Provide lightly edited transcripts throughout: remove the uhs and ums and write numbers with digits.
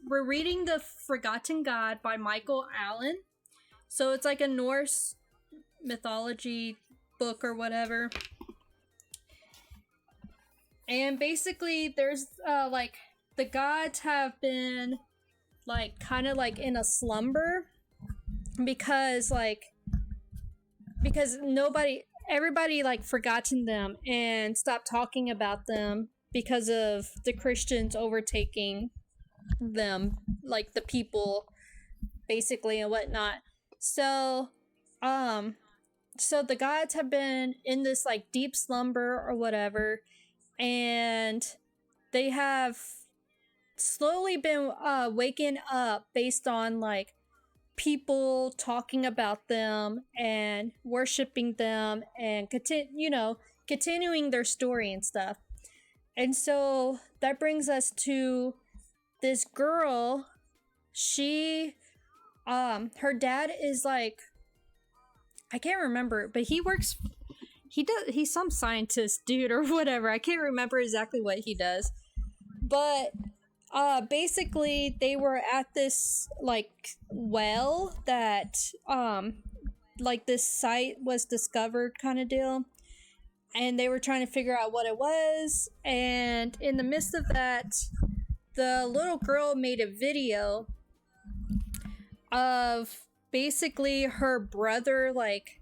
we're reading The Forgotten God by Micheal Allen. So it's like a Norse mythology book or whatever. And basically there's like the gods have been like kind of like in a slumber because everybody like forgotten them and stopped talking about them because of the Christians overtaking them, like the people basically and whatnot. So so the gods have been in this like deep slumber or whatever, and they have slowly been waking up based on like people talking about them and worshiping them and continuing their story and stuff. And so that brings us to this girl. She her dad is like, I can't remember, but he's some scientist dude or whatever. I can't remember exactly what he does. But basically they were at this like well that like this site was discovered kind of deal, and they were trying to figure out what it was. And in the midst of that, the little girl made a video of basically her brother like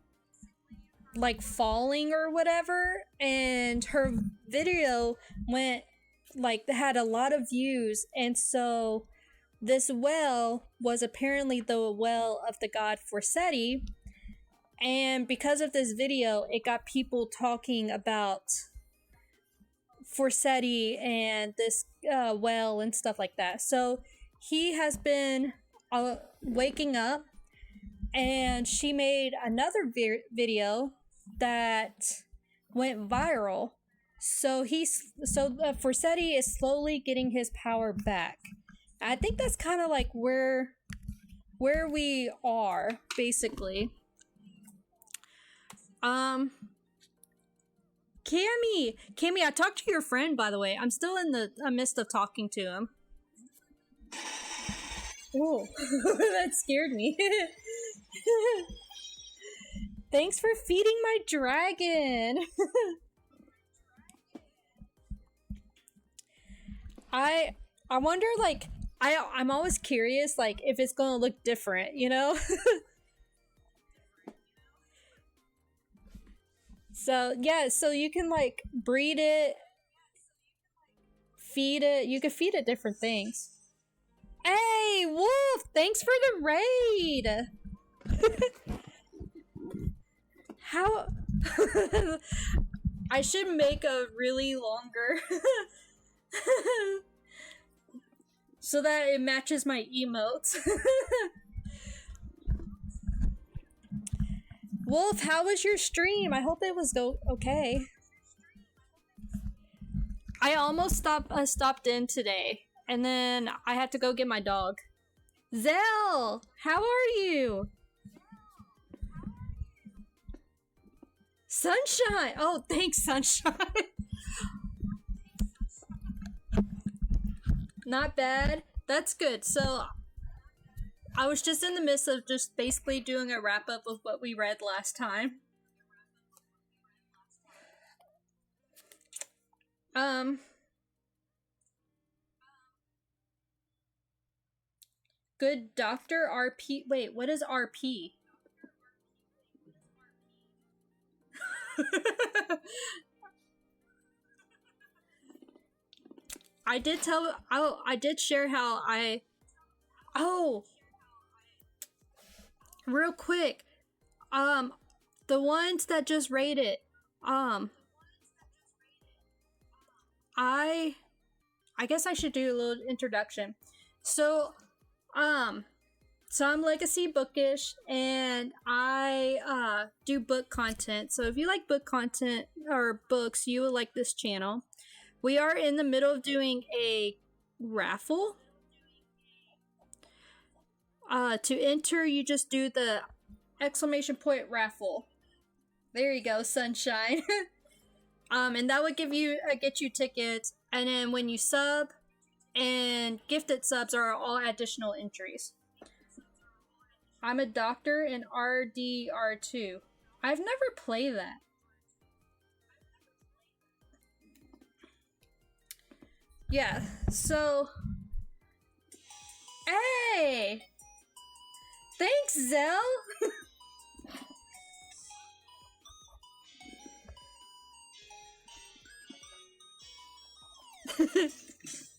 falling or whatever, and her video went like had a lot of views. And so this well was apparently the well of the god Forseti, and because of this video it got people talking about Forseti and this well and stuff like that. So he has been waking up, and she made another video that went viral. So Forseti is slowly getting his power back. I think that's kind of like where we are basically. Cammy, I talked to your friend, by the way. I'm still in the midst of talking to him. Oh, that scared me. Thanks for feeding my dragon. I wonder, like, I'm always curious, like, if it's gonna look different, you know? So, yeah, so you can, like, breed it, feed it. You can feed it different things. Hey, Wolf! Thanks for the raid! How... I should make a really longer... so that it matches my emotes. Wolf, how was your stream? I hope it was okay. I almost stopped in today, and then I had to go get my dog. Zell, how are you? Sunshine! Oh, thanks, Sunshine. Not bad. That's good. So, I was just in the midst of just basically doing a wrap-up of what we read last time. Good Dr. RP. Wait, what is RP? I did share how real quick, the ones that just rated, I guess I should do a little introduction. So I'm Legacy Bookish, and I do book content. So if you like book content or books, you will like this channel. We are in the middle of doing a raffle. To enter, you just do the exclamation point raffle. There you go, Sunshine. And that would get you tickets. And then when you sub, and gifted subs are all additional entries. I'm a doctor in RDR2. I've never played that. Yeah, so... Hey! Thanks, Zell!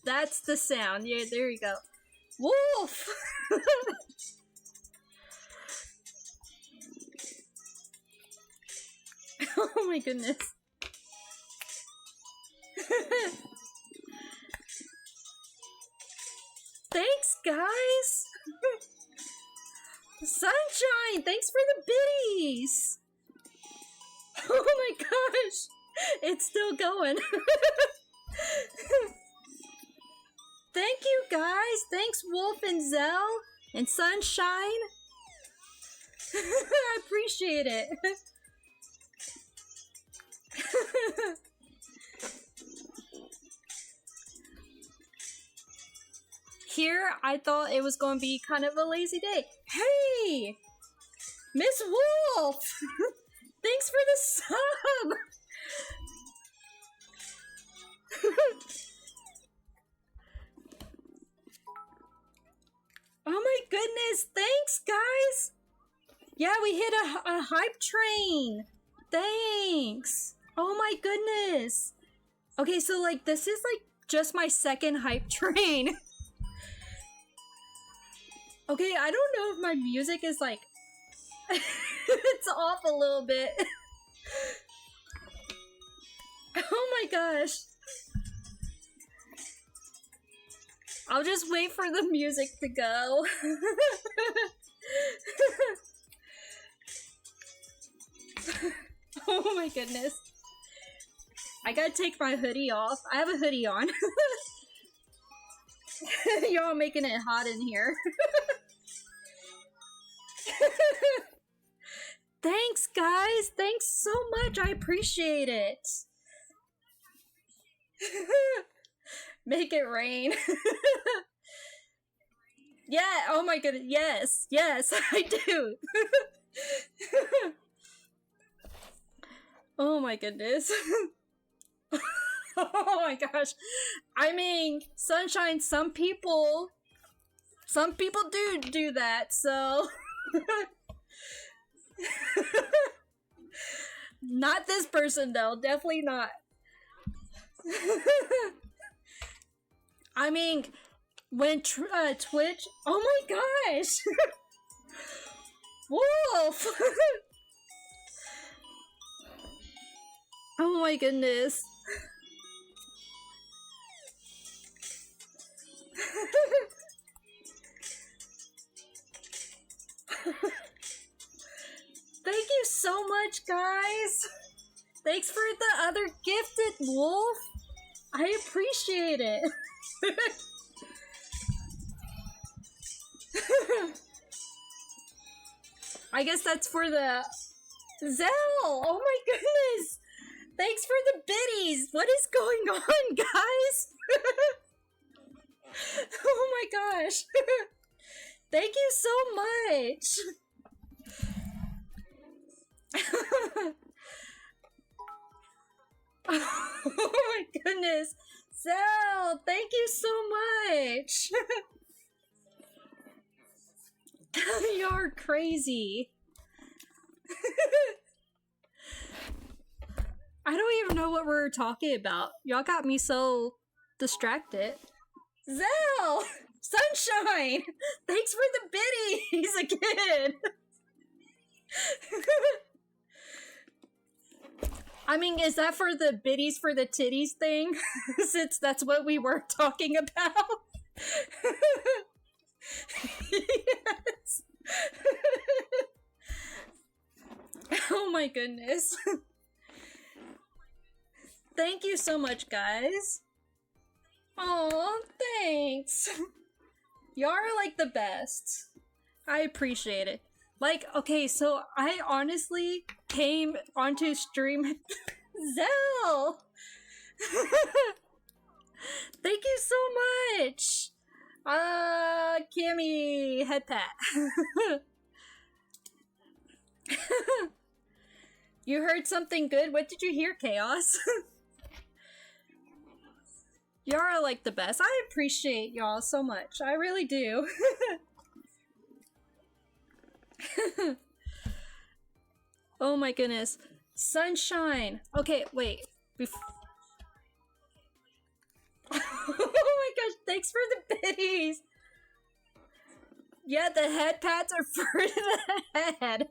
That's the sound. Yeah, there you go. Wolf! Oh my goodness. Thanks, guys! Sunshine! Thanks for the biddies! Oh my gosh! It's still going. Thank you, guys! Thanks, Wolf and Zell and Sunshine! I appreciate it. Here, I thought it was going to be kind of a lazy day. Hey! Miss Wolf! Thanks for the sub! Oh my goodness! Thanks, guys! Yeah, we hit a hype train! Thanks! Oh my goodness! Okay, so like, this is like just my second hype train. Okay, I don't know if my music is like... it's off a little bit. Oh my gosh. I'll just wait for the music to go. Oh my goodness. I gotta take my hoodie off. I have a hoodie on. Y'all making it hot in here. Thanks, guys. Thanks so much. I appreciate it. Make it rain. Yeah. Oh my goodness. Yes. Yes, I do. Oh my goodness. Oh my gosh. I mean, Sunshine, some people do that, so... Not this person, though. Definitely not. I mean, when Twitch... Oh my gosh! Wolf! Oh my goodness. Thank you so much, guys. Thanks for the other gifted, Wolf. I appreciate it. I guess that's for the Zell. Oh my goodness. Thanks for the biddies. What is going on, guys? Oh my gosh. Thank you so much. Oh my goodness. Zell, thank you so much. You're crazy. I don't even know what we're talking about. Y'all got me so distracted. Zell! Sunshine! Thanks for the biddies again! I mean, is that for the biddies for the titties thing? Since that's what we were talking about? Yes! Oh my goodness. Thank you so much, guys. Aw, thanks. Y'all are like the best. I appreciate it. Like, okay, so I honestly came onto stream... Zell! Thank you so much. Cammy, head pat. You heard something good? What did you hear, Chaos? Y'all are like the best. I appreciate y'all so much. I really do. Oh my goodness. Sunshine. Okay, wait. Oh my gosh, thanks for the biddies. Yeah, the head pats are for the head.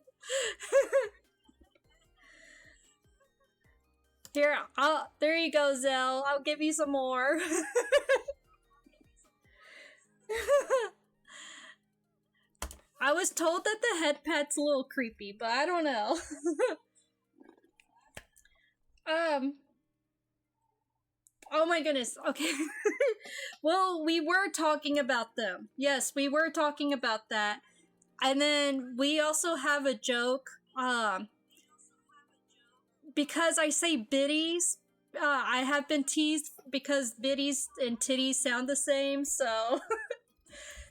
Here, there you go, Zell. I'll give you some more. I was told that the head pat's a little creepy, but I don't know. Oh my goodness. Okay. Well, we were talking about them. Yes, we were talking about that. And then we also have a joke. Because I say biddies, I have been teased because biddies and titties sound the same, so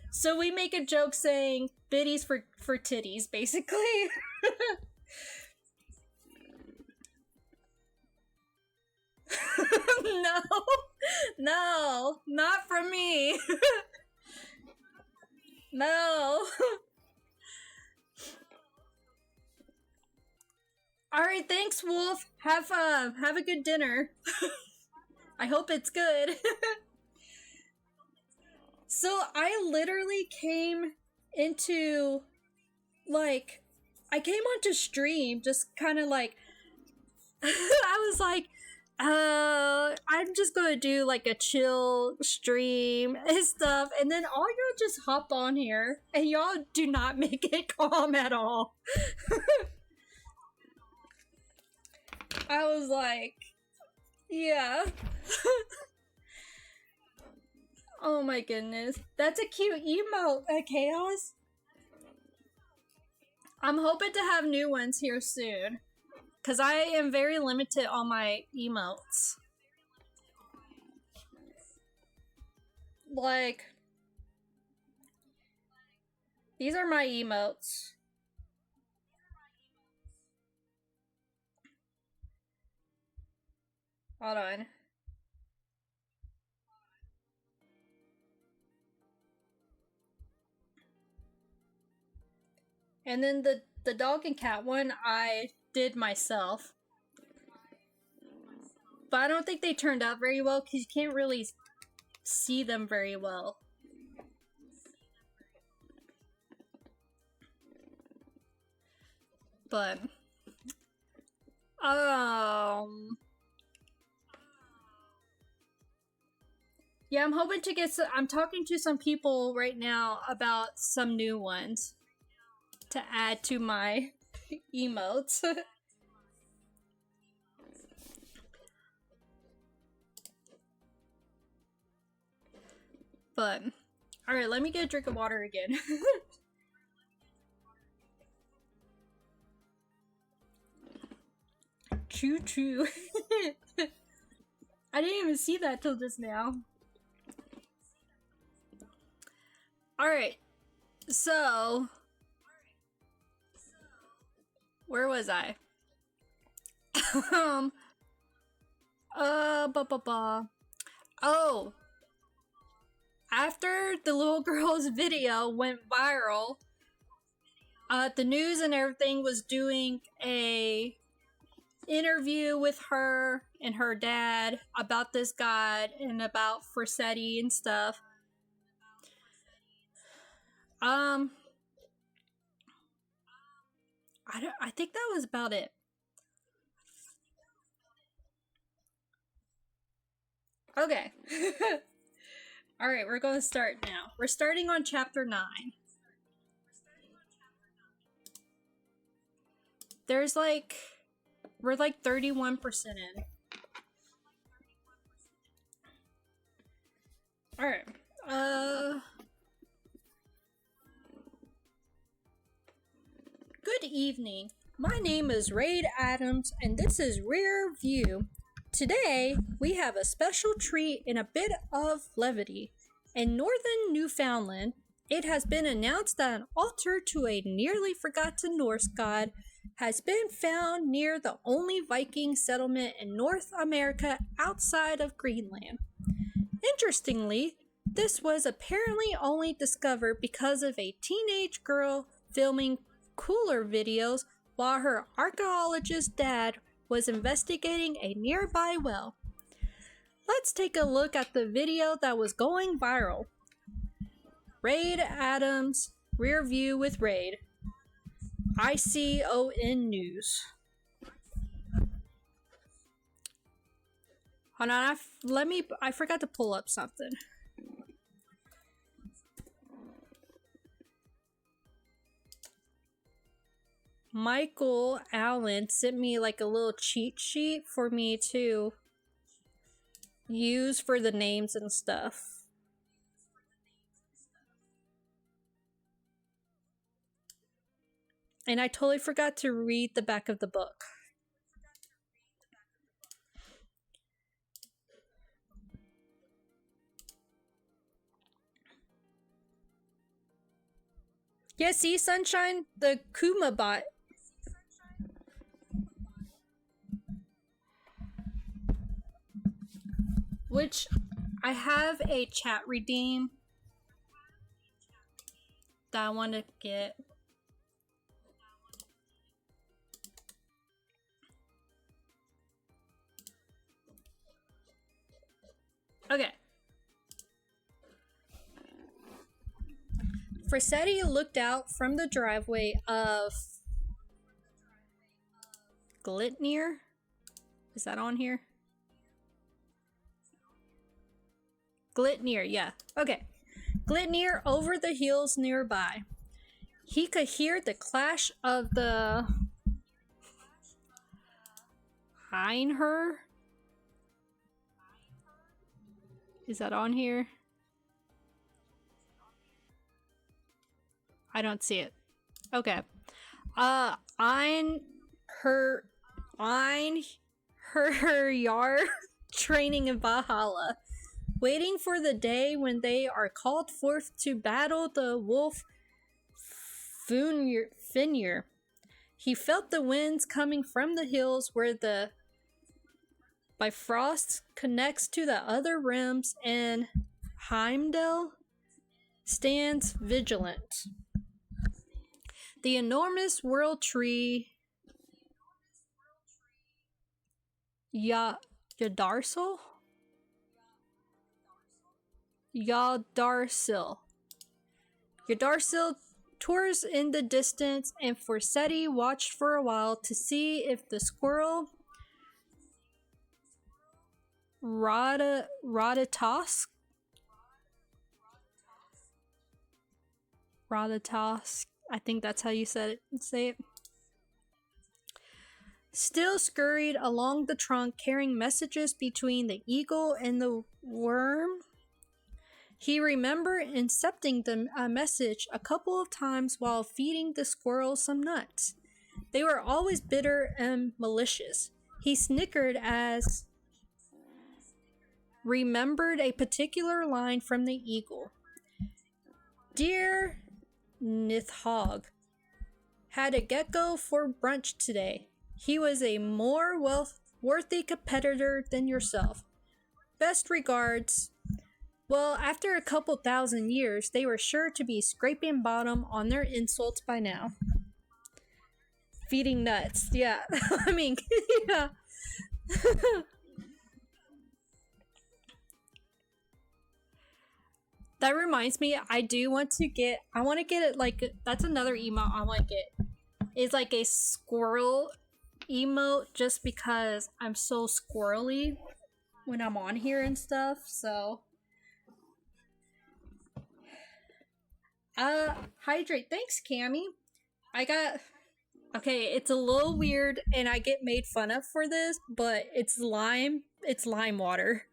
so we make a joke saying biddies for titties, basically. No, no, not from me. No. All right, thanks, Wolf. Have a good dinner. I hope it's good. So I literally came into I came onto stream just kind of like I was like, I'm just gonna do like a chill stream and stuff, and then all y'all just hop on here, and y'all do not make it calm at all. I was like, yeah. Oh my goodness. That's a cute emote, Chaos. I'm hoping to have new ones here soon. Because I am very limited on my emotes. Like, these are my emotes. Hold on. And then the dog and cat one I did myself. But I don't think they turned out very well because you can't really see them very well. But yeah, I'm hoping to get I'm talking to some people right now about some new ones to add to my emotes. But alright, let me get a drink of water again. Choo choo. I didn't even see that till just now. Alright, so where was I? Oh, after the little girl's video went viral, the news and everything was doing a interview with her and her dad about this god and about Forsetti and stuff. I think that was about it. Okay. Alright, we're going to start now. We're starting on chapter 9. There's we're 31% in. Alright. Good evening. My name is Raid Adams, and this is Rear View. Today, we have a special treat and a bit of levity. In northern Newfoundland, it has been announced that an altar to a nearly forgotten Norse god has been found near the only Viking settlement in North America outside of Greenland. Interestingly, this was apparently only discovered because of a teenage girl filming cooler videos while her archaeologist dad was investigating a nearby well. Let's take a look at the video that was going viral. Raid Adams, rear view with Raid. ICON News. Hold on, I forgot to pull up something. Micheal Allen sent me like a little cheat sheet for me to use for the names and stuff. And I totally forgot to read the back of the book. Yeah, see, Sunshine? The Kuma bot. Which I have a chat redeem that I want to get. Okay. Frasetti looked out from the driveway of Glitnir. Is that on here? Glitnir, yeah. Okay. Glitnir over the hills nearby. He could hear the clash of the Einher. Is that on here? I don't see it. Okay. Her Yar training in Valhalla, waiting for the day when they are called forth to battle the wolf Finir. He felt the winds coming from the hills where the Bifrost connects to the other rims, and Heimdall stands vigilant. The enormous world tree Yggdrasil tours in the distance, and Forsetti watched for a while to see if the squirrel Ratatosk, I think that's how you say it. Still scurried along the trunk carrying messages between the eagle and the worm. He remembered incepting a message a couple of times while feeding the squirrel some nuts. They were always bitter and malicious. He snickered as remembered a particular line from the eagle. Dear Nithhog, had a gecko for brunch today. He was a more worthy competitor than yourself. Best regards. Well, after a couple thousand years, they were sure to be scraping bottom on their insults by now. Feeding nuts, yeah. I mean, yeah. That reminds me, I want to get it like, that's another emote I want to get. It's like a squirrel emote just because I'm so squirrely when I'm on here and stuff, so. Hydrate. Thanks, Cammy. Okay, it's a little weird and I get made fun of for this, but it's lime water.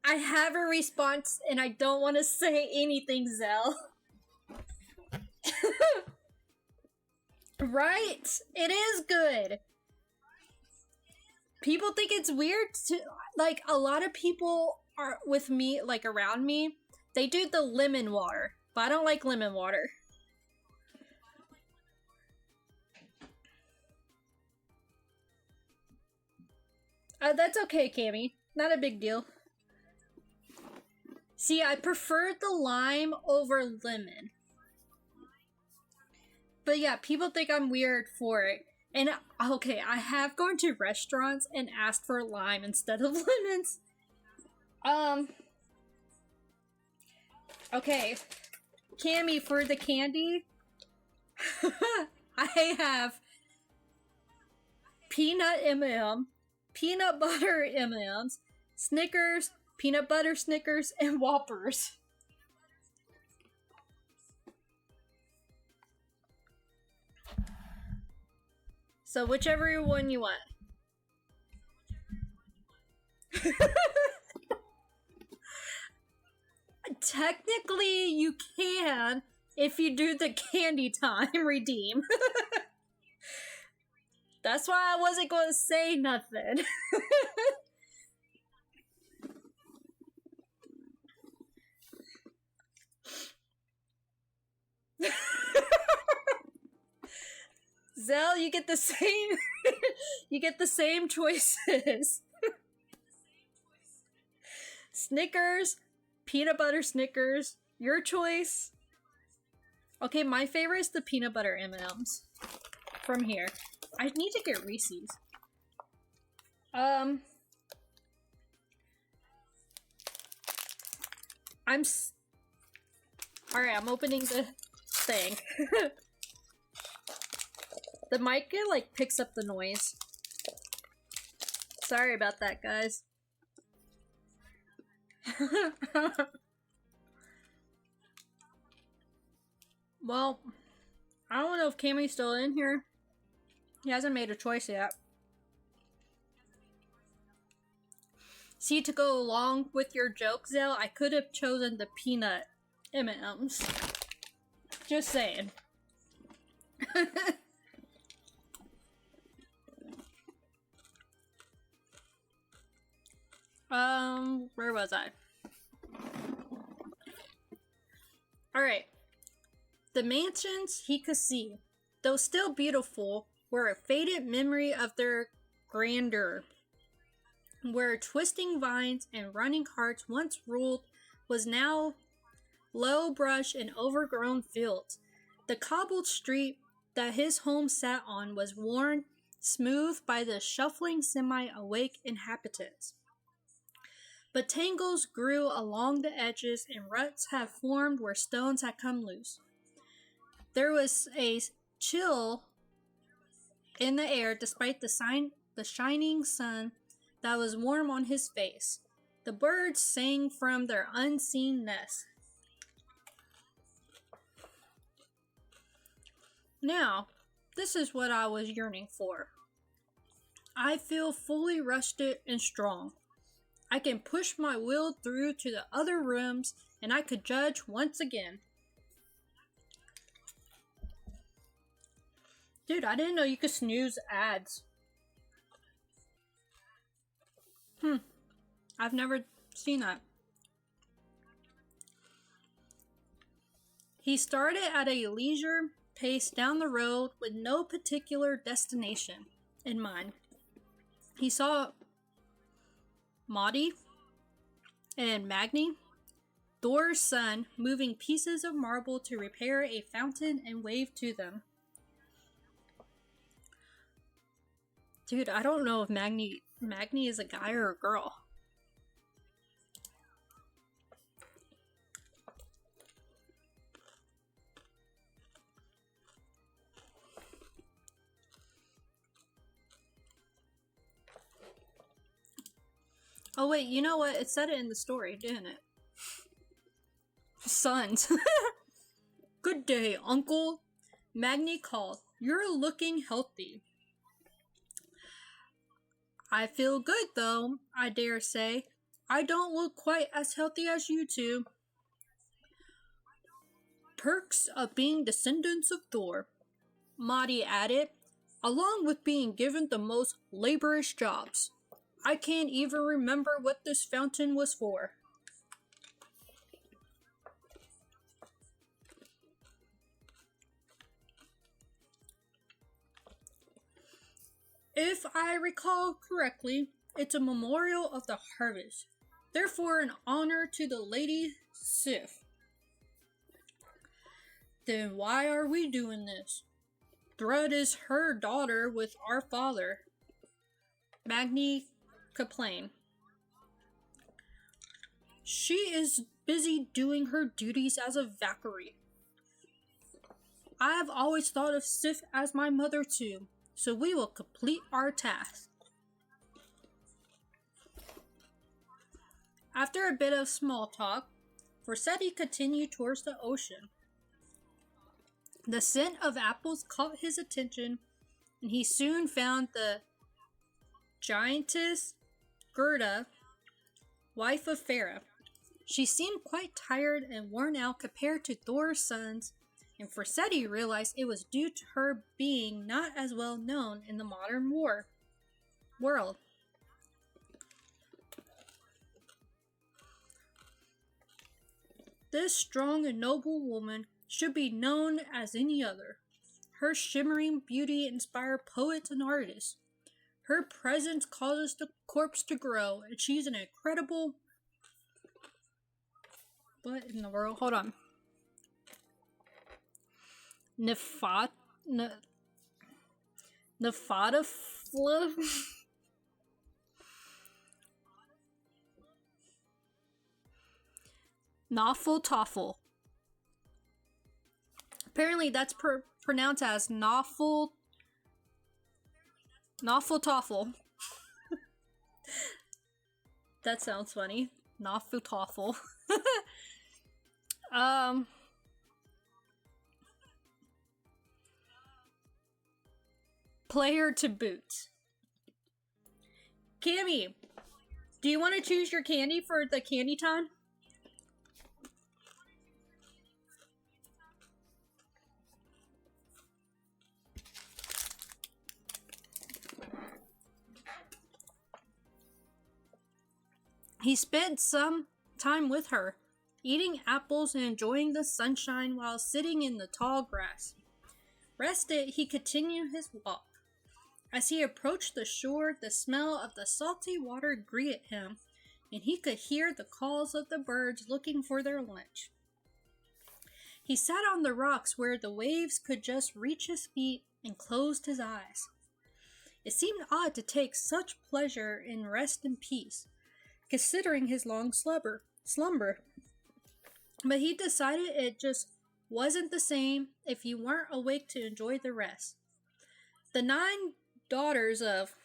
I have a response and I don't want to say anything, Zell. Right? It is good. People think it's weird to, like, a lot of people are with me, like, around me, they do the lemon water, but I don't like lemon water. That's okay, Cammy. Not a big deal. See, I prefer the lime over lemon. But yeah, people think I'm weird for it. And okay, I have gone to restaurants and asked for lime instead of lemons. Um, okay. Cammy, for the candy, I have peanut M&M, peanut butter M&Ms, Snickers, peanut butter Snickers, and Whoppers. So whichever one you want. Technically, you can if you do the candy time redeem. That's why I wasn't going to say nothing. Zell, you get the same. You get the same choices. Snickers, peanut butter Snickers. Your choice. Okay, my favorite is the peanut butter M&Ms. From here. I need to get Reese's. I'm Alright, I'm opening the thing. The mic, like, picks up the noise. Sorry about that, guys. Well, I don't know if Cammy's still in here. He hasn't made a choice yet. See, to go along with your joke, Zell, I could have chosen the peanut M&Ms. Just saying. Where was I? Alright. The mansions he could see, though still beautiful, were a faded memory of their grandeur. Where twisting vines and running carts once ruled was now low brush and overgrown fields. The cobbled street that his home sat on was worn smooth by the shuffling semi-awake inhabitants. But tangles grew along the edges and ruts had formed where stones had come loose. There was a chill in the air despite the shining sun that was warm on his face. The birds sang from their unseen nests. Now, this is what I was yearning for. I feel fully rested and strong. I can push my will through to the other rooms and I could judge once again. Dude, I didn't know you could snooze ads. I've never seen that. He started at a leisure pace down the road with no particular destination in mind. He saw Maudie and Magni, Thor's son, moving pieces of marble to repair a fountain and wave to them. Dude, I don't know if Magni is a guy or a girl. Oh wait, you know what? It said it in the story, didn't it? Sons. Good day, uncle. Magni called. You're looking healthy. I feel good though, I dare say. I don't look quite as healthy as you two. Perks of being descendants of Thor. Maudie added, along with being given the most laborious jobs. I can't even remember what this fountain was for. If I recall correctly, it's a memorial of the harvest, therefore an honor to the Lady Sif. Then why are we doing this? Thrud is her daughter with our father. Magni complained. She is busy doing her duties as a Valkyrie. I have always thought of Sif as my mother too, so we will complete our task. After a bit of small talk, Forseti continued towards the ocean. The scent of apples caught his attention, and he soon found the giantess Gerda, wife of Farah. She seemed quite tired and worn out compared to Thor's sons, and Forseti realized it was due to her being not as well known in the modern world. This strong and noble woman should be known as any other. Her shimmering beauty inspired poets and artists. Her presence causes the corpse to grow, and she's an incredible... What in the world? Hold on. Nefata Nawful Toffle. Apparently that's pronounced as Nawful Toffle. That sounds funny. Nawful Toffle. Player to boot. Cammy, do you want to choose your candy for the candy time? He spent some time with her, eating apples and enjoying the sunshine while sitting in the tall grass. Rested, he continued his walk. As he approached the shore, the smell of the salty water greeted him, and he could hear the calls of the birds looking for their lunch. He sat on the rocks where the waves could just reach his feet and closed his eyes. It seemed odd to take such pleasure in rest and peace, considering his long slumber. But he decided it just wasn't the same if you weren't awake to enjoy the rest. The 9 daughters of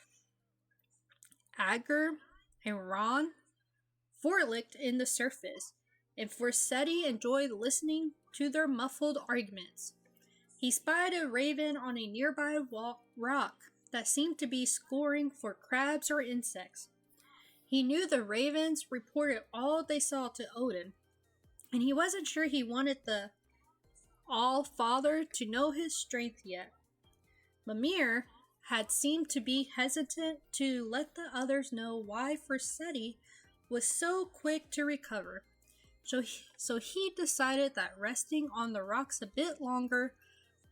Agur and Ron frolicked in the surface, and Forseti enjoyed listening to their muffled arguments. He spied a raven on a nearby rock that seemed to be scoring for crabs or insects. He knew the ravens reported all they saw to Odin, and he wasn't sure he wanted the All-Father to know his strength yet. Mimir had seemed to be hesitant to let the others know why Forseti was so quick to recover, so he decided that resting on the rocks a bit longer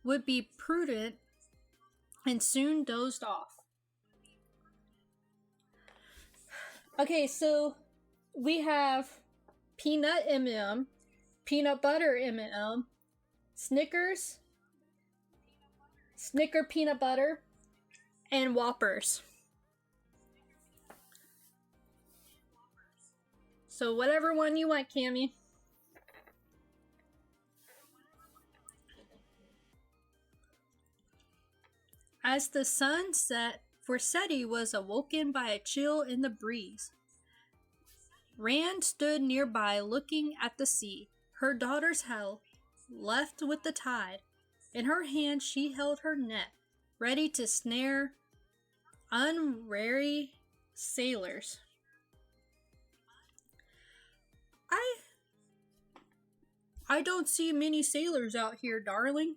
would be prudent and soon dozed off. Okay, so we have peanut M&M, peanut butter M&M, Snickers, Snicker peanut butter, and Whoppers. So whatever one you want, Cammy. As the sun set, Forseti was awoken by a chill in the breeze. Rand stood nearby looking at the sea. Her daughters had left with the tide. In her hand she held her net, ready to snare unwary sailors. I don't see many sailors out here, darling.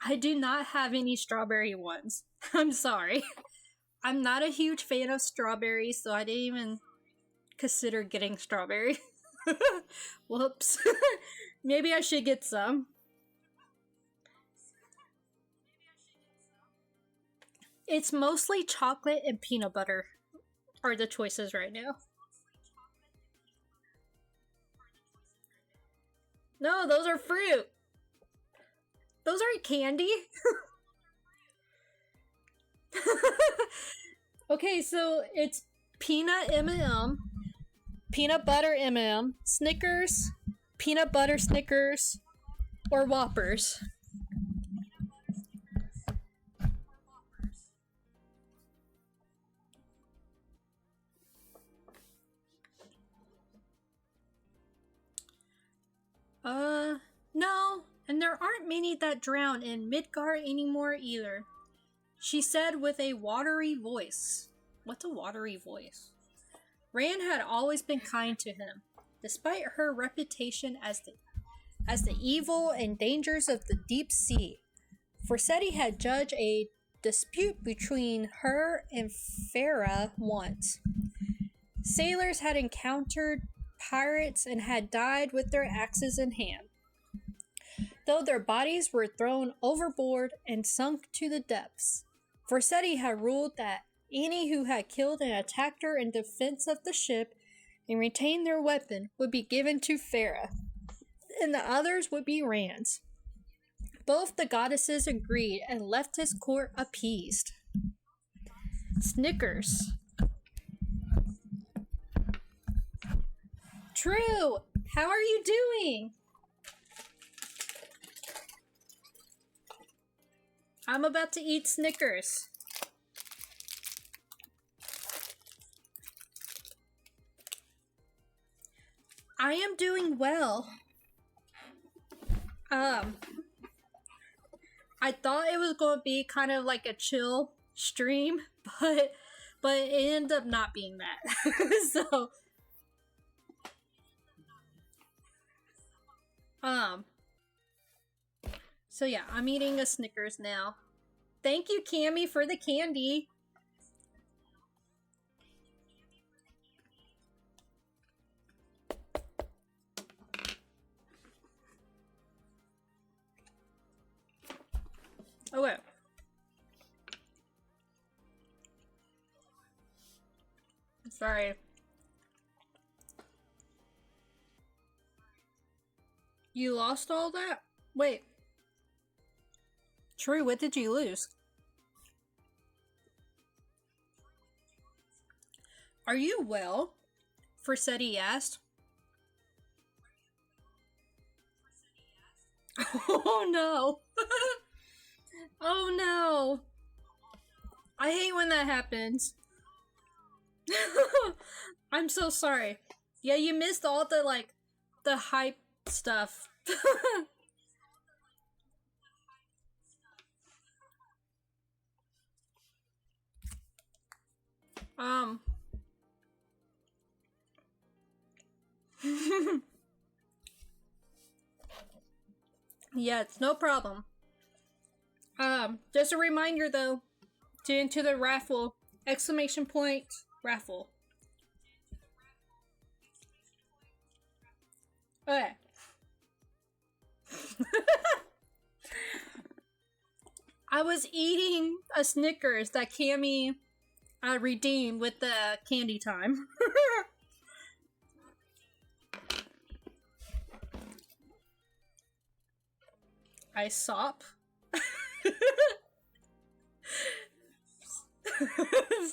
I do not have any strawberry ones. I'm sorry. I'm not a huge fan of strawberries, so I didn't even consider getting strawberry. Whoops. Maybe I should get some. It's mostly chocolate and peanut butter are the choices right now. No, those are fruit. Those aren't candy. Okay, so it's peanut M&M, peanut butter M&M, Snickers, peanut butter Snickers, or Whoppers. No, and there aren't many that drown in Midgard anymore either. She said with a watery voice. What's a watery voice? Rand had always been kind to him, despite her reputation as the evil and dangers of the deep sea. Forseti had judged a dispute between her and Farah once. Sailors had encountered pirates and had died with their axes in hand, though their bodies were thrown overboard and sunk to the depths. Forseti had ruled that any who had killed an attacker in defense of the ship and retained their weapon would be given to Farah, and the others would be Rand's. Both the goddesses agreed and left his court appeased. Snickers. True! How are you doing? I'm about to eat Snickers. I am doing well. I thought it was going to be kind of like a chill stream, but it ended up not being that. So um so yeah, I'm eating a Snickers now. Thank you, Cammy, for the candy. Okay. Sorry. You lost all that? Wait. True, what did you lose? Are you well? Forseti asked. Oh no. Oh no. I hate when that happens. I'm so sorry. Yeah, you missed all the hype stuff. um Yeah, it's no problem. Just a reminder though, to enter the raffle, exclamation point raffle. Okay. I was eating a Snickers that Cammy redeemed with the candy time. I sop.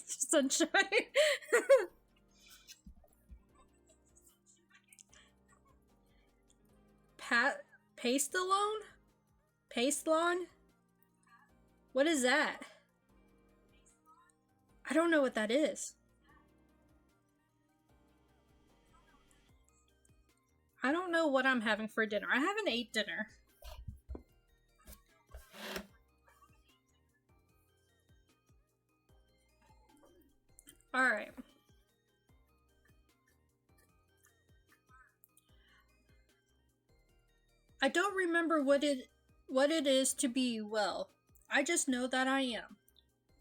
Sunshine. Pastelone? Pastelon? What is that? I don't know what that is. I don't know what I'm having for dinner. I haven't ate dinner. Alright. I don't remember what it what it is to be well. I just know that I am.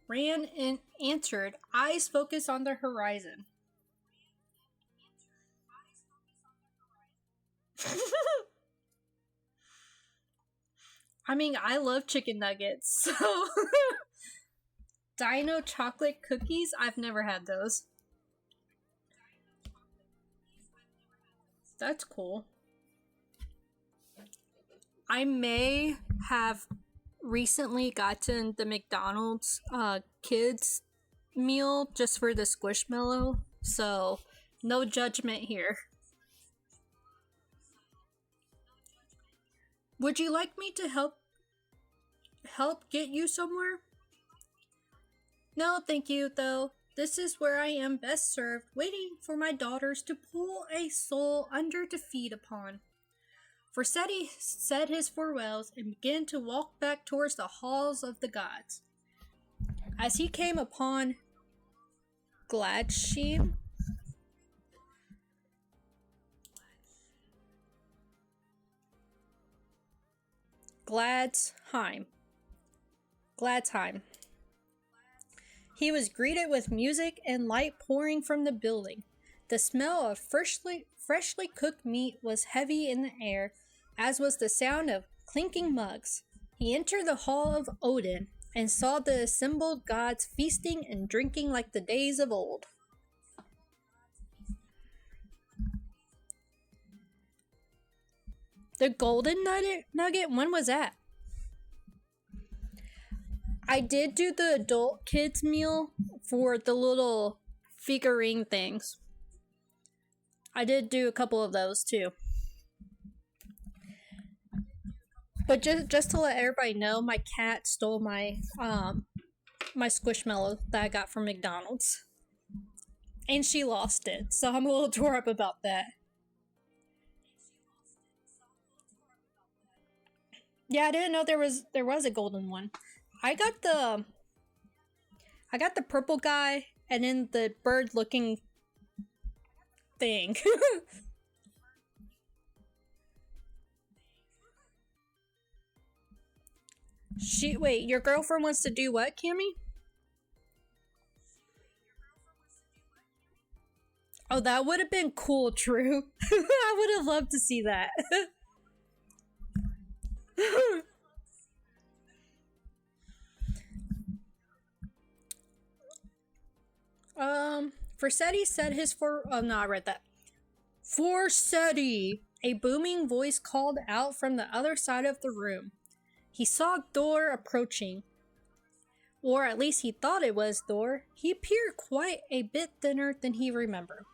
Ran and answered, eyes focused on the horizon. I mean, I love chicken nuggets, so. Dino chocolate cookies? I've never had those. That's cool. I may have recently gotten the McDonald's kids meal just for the squishmallow, so no judgment here. Would you like me to help get you somewhere? No, thank you though. This is where I am best served, waiting for my daughters to pull a soul under to feed upon. Forseti said his farewells and began to walk back towards the halls of the gods. As he came upon Gladsheim, Gladsheim, Gladsheim, he was greeted with music and light pouring from the building. The smell of freshly cooked meat was heavy in the air, as was the sound of clinking mugs. He entered the hall of Odin and saw the assembled gods feasting and drinking like the days of old. The golden nugget? When was that? I did do the adult kids meal for the little figurine things. I did do a couple of those too. But just to let everybody know, my cat stole my squishmallow that I got from McDonald's. And she lost it. So I'm a little tore up about that. Yeah, I didn't know there was a golden one. I got the I got the purple guy and then the bird looking thing. Wait, your girlfriend wants to do what, Cammy? Oh, that would have been cool, True. I would have loved to see that. Forseti said his for. Oh no, I read that. Forseti! A booming voice called out from the other side of the room. He saw Thor approaching. Or at least he thought it was Thor. He appeared quite a bit thinner than he remembered.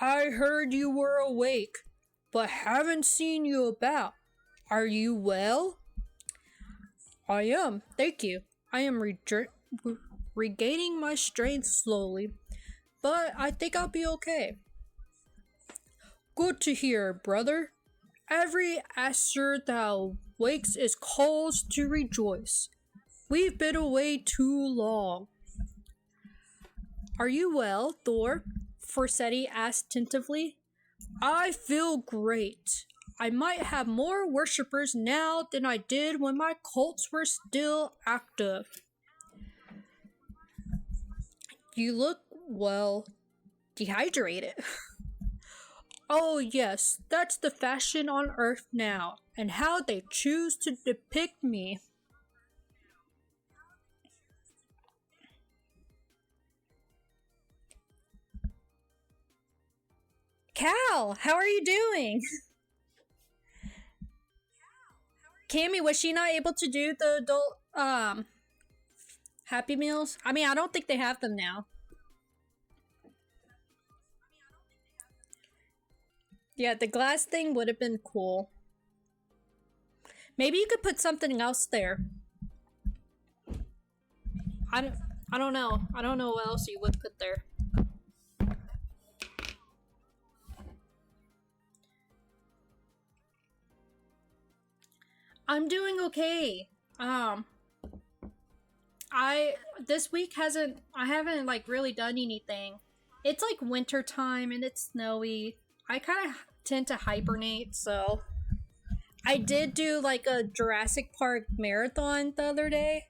I heard you were awake, but haven't seen you about. Are you well? I am, thank you. I am regaining my strength slowly, but I think I'll be okay. Good to hear, brother. Every Aesir that wakes is cause to rejoice. We've been away too long. Are you well, Thor? Forseti asked tentatively. I feel great. I might have more worshippers now than I did when my cults were still active. You look, well, dehydrated. Oh yes, that's the fashion on Earth now, and how they choose to depict me. Cal, how are you doing? Cammy, was she not able to do the adult Happy Meals? I mean, I don't think they have them now. Yeah, the glass thing would have been cool. Maybe you could put something else there. I don't, I don't know. I don't know what else you would put there. I'm doing okay. Um, I this week hasn't I haven't like really done anything. It's like winter time and it's snowy. I kind of tend to hibernate, so I did do like a Jurassic Park marathon the other day,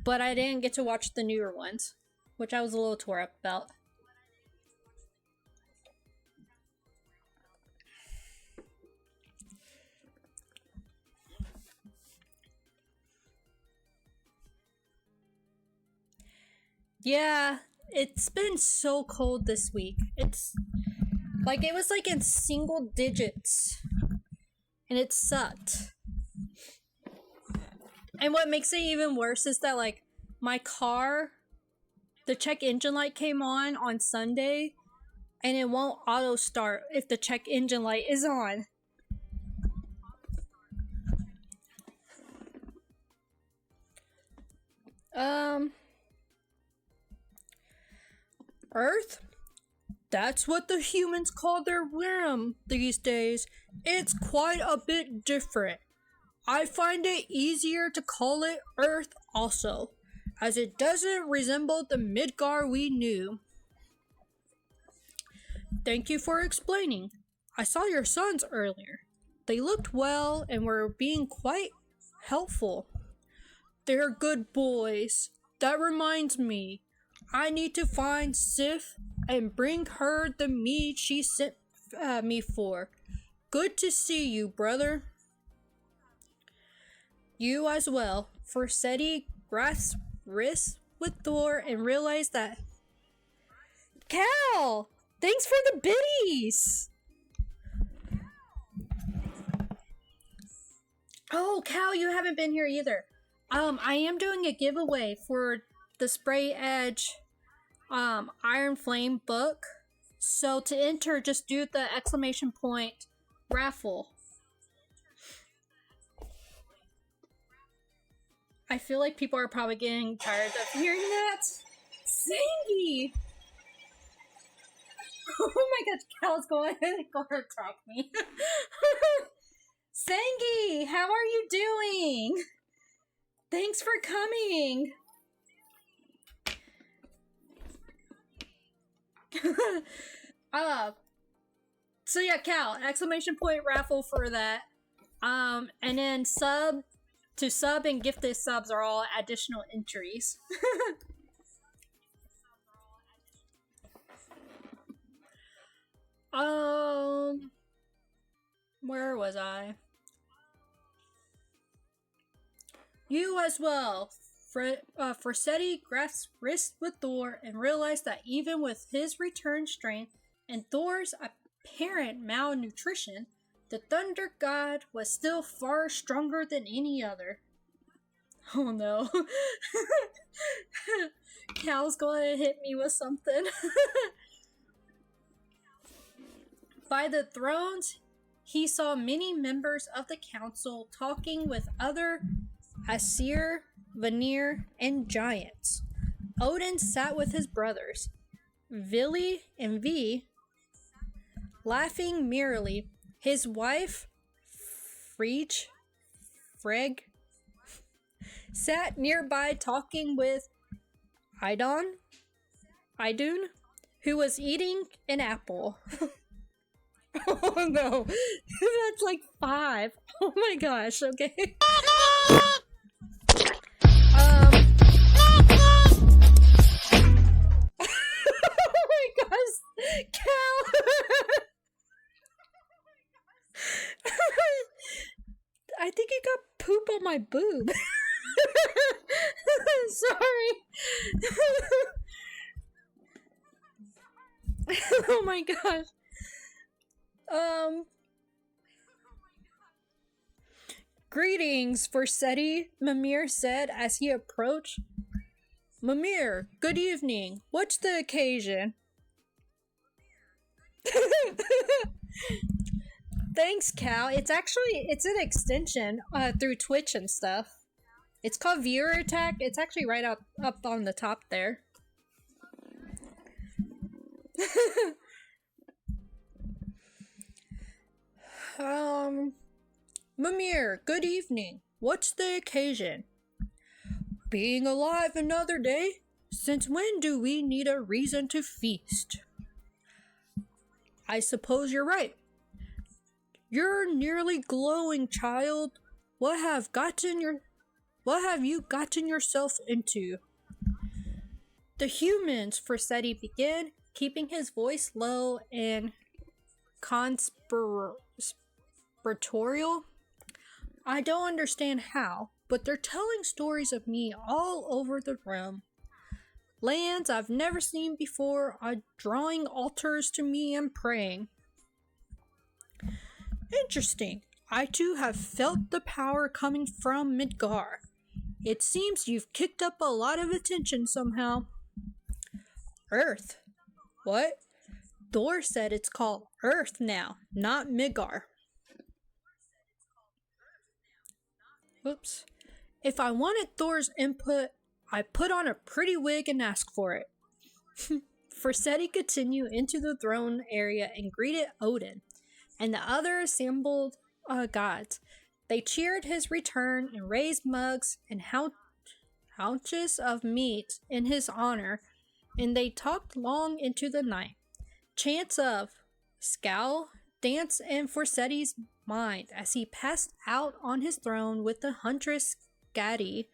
but I didn't get to watch the newer ones, which I was a little tore up about. Yeah, it's been so cold this week. It's like it was like in single digits, and it sucked. And what makes it even worse is that like my car, the check engine light came on Sunday, and it won't auto start if the check engine light is on. Um, Earth? That's what the humans call their worm these days. It's quite a bit different. I find it easier to call it Earth also, as it doesn't resemble the Midgar we knew. Thank you for explaining. I saw your sons earlier. They looked well and were being quite helpful. They're good boys. That reminds me, I need to find Sif and bring her the meat she sent me for. Good to see you, brother. You as well. Forseti grasped wrists with Thor and realized that. Cal! Thanks for the biddies! Oh, Cal, you haven't been here either. I am doing a giveaway for the Spray Edge Iron Flame book. So to enter, just do the exclamation point raffle. I feel like people are probably getting tired of hearing that. Sangy! Oh my gosh, Cal's going to attack me. Sangy, how are you doing? Thanks for coming. So yeah, Cal, exclamation point raffle for that. And then sub and gifted subs are all additional entries. Where was I? You as well. Forseti grasped wrist with Thor and realized that even with his returned strength and Thor's apparent malnutrition, the Thunder God was still far stronger than any other. Oh no. Cal's going to hit me with something. By the thrones, he saw many members of the council talking with other Aesir, Vanir, and giants. Odin sat with his brothers, Vili and Vi, laughing merrily. His wife, Freg, sat nearby talking with Idun, who was eating an apple. Oh no, that's like 5. Oh my gosh, okay. Oh my gosh, Cal. I think you got poop on my boob. Sorry. Oh my gosh. Greetings, Forseti, Mimir said as he approached. Mimir, good evening. What's the occasion? Thanks, Cal. It's an extension through Twitch and stuff. It's called Viewer Attack. It's actually right up on the top there. Mimir, good evening. What's the occasion? Being alive another day? Since when do we need a reason to feast? I suppose you're right. You're nearly glowing, child. What have you gotten yourself into? The humans, Forsetti began, keeping his voice low and conspiratorial. I don't understand how, but they're telling stories of me all over the realm. Lands I've never seen before are drawing altars to me and praying. Interesting. I too have felt the power coming from Midgar. It seems you've kicked up a lot of attention somehow. Earth? What? Thor said it's called Earth now, not Midgar. Oops. If I wanted Thor's input, I put on a pretty wig and asked for it. Forsetti continued into the throne area and greeted Odin and the other assembled gods. They cheered his return and raised mugs and haunches of meat in his honor, and they talked long into the night. Chants of scowl danced in Forsetti's mind as he passed out on his throne with the huntress Skadi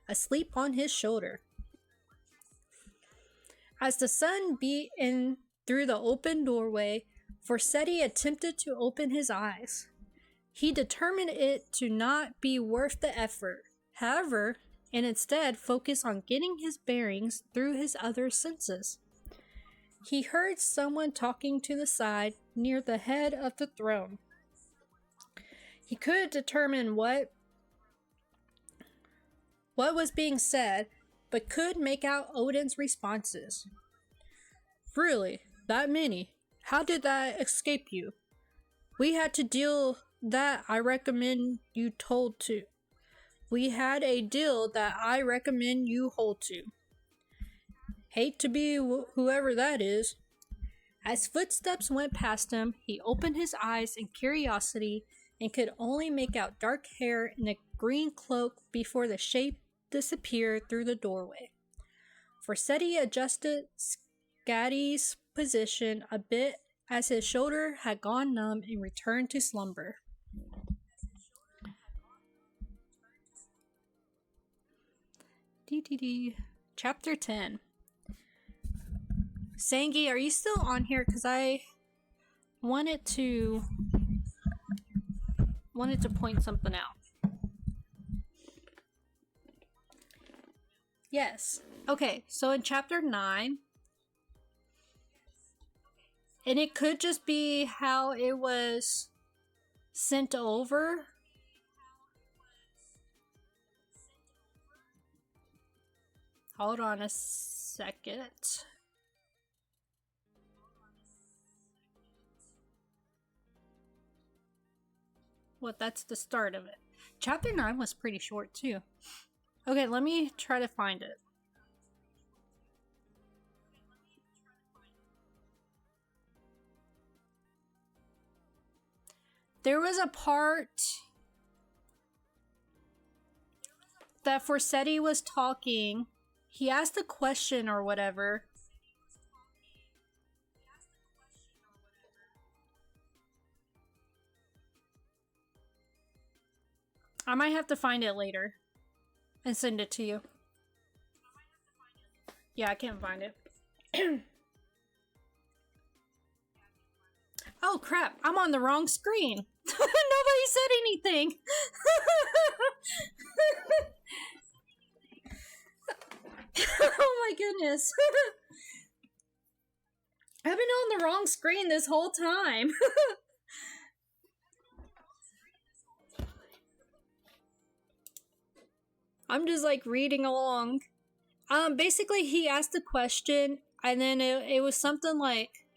asleep on his shoulder. As the sun beat in through the open doorway, Forsetti attempted to open his eyes. He determined it to not be worth the effort, however, and instead focus on getting his bearings through his other senses. He heard someone talking to the side near the head of the throne. He couldn't determine what was being said, but could make out Odin's responses. Really? That many? How did that escape you? We had to deal that I recommend you told to. We had a deal that I recommend you hold to. Hate to be whoever that is. As footsteps went past him, he opened his eyes in curiosity and could only make out dark hair and a green cloak before the shape disappeared through the doorway. Forsetti adjusted Skadi's position a bit as his shoulder had gone numb and returned to slumber. Chapter 10. Sangi, are you still on here? Because I wanted to point something out. Yes. Okay, so in chapter 9, and it could just be how it was sent over. Hold on a second. What, that's the start of it. Chapter 9 was pretty short too. Okay, let me try to find it. There was a part that Forsetti was talking. He asked a question or whatever. I might have to find it later and send it to you. Yeah, I can't find it. Oh crap, I'm on the wrong screen. Nobody said anything. Oh my goodness. I've been on the wrong screen this whole time. I'm just like reading along. Basically he asked a question and then it was something like,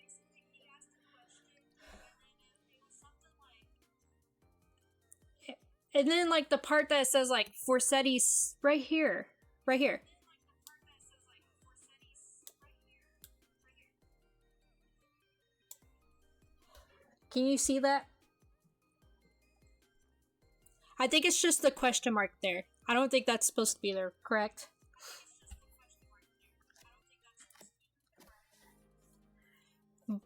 and then like the part that says like Forsetti's right here. Right here. Can you see that? I think it's just the question mark there. I don't think that's supposed to be there, correct?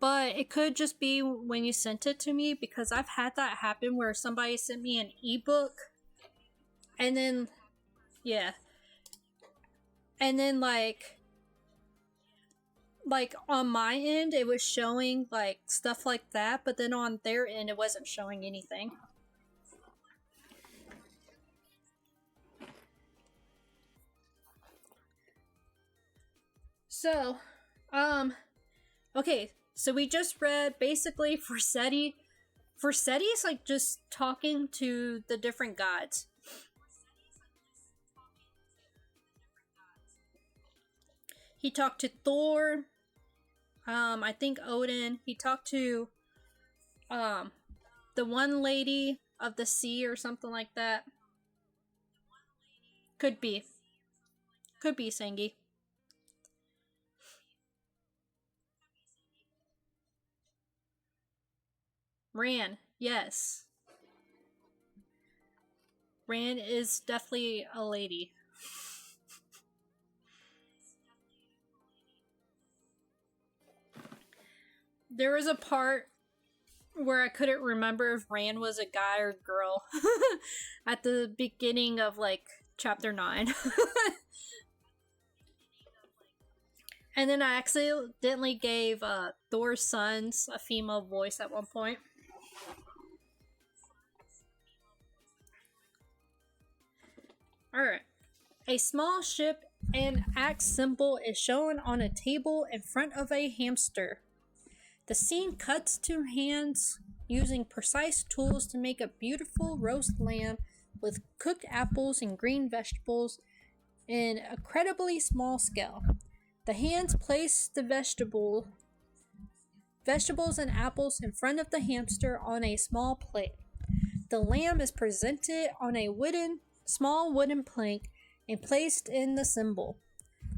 but it could just be when you sent it to me, because I've had that happen where somebody sent me an ebook and then, yeah, and then like on my end it was showing like stuff like that, but then on their end it wasn't showing anything. So, okay, so we just read basically Forseti. Forseti is like just talking to the different gods. He talked to Thor, I think Odin. He talked to um the one lady of the sea or something like that. Could be. Could be Sengi. Ran, yes. Ran is definitely a lady. There was a part where I couldn't remember if Rand was a guy or girl at the beginning of like chapter 9. And then I accidentally gave Thor's sons a female voice at one point. Alright. A small ship and axe symbol is shown on a table in front of a hamster. The scene cuts to hands using precise tools to make a beautiful roast lamb with cooked apples and green vegetables in a incredibly small scale. The hands place the vegetables and apples in front of the hamster on a small plate. The lamb is presented on a small wooden plank and placed in the symbol.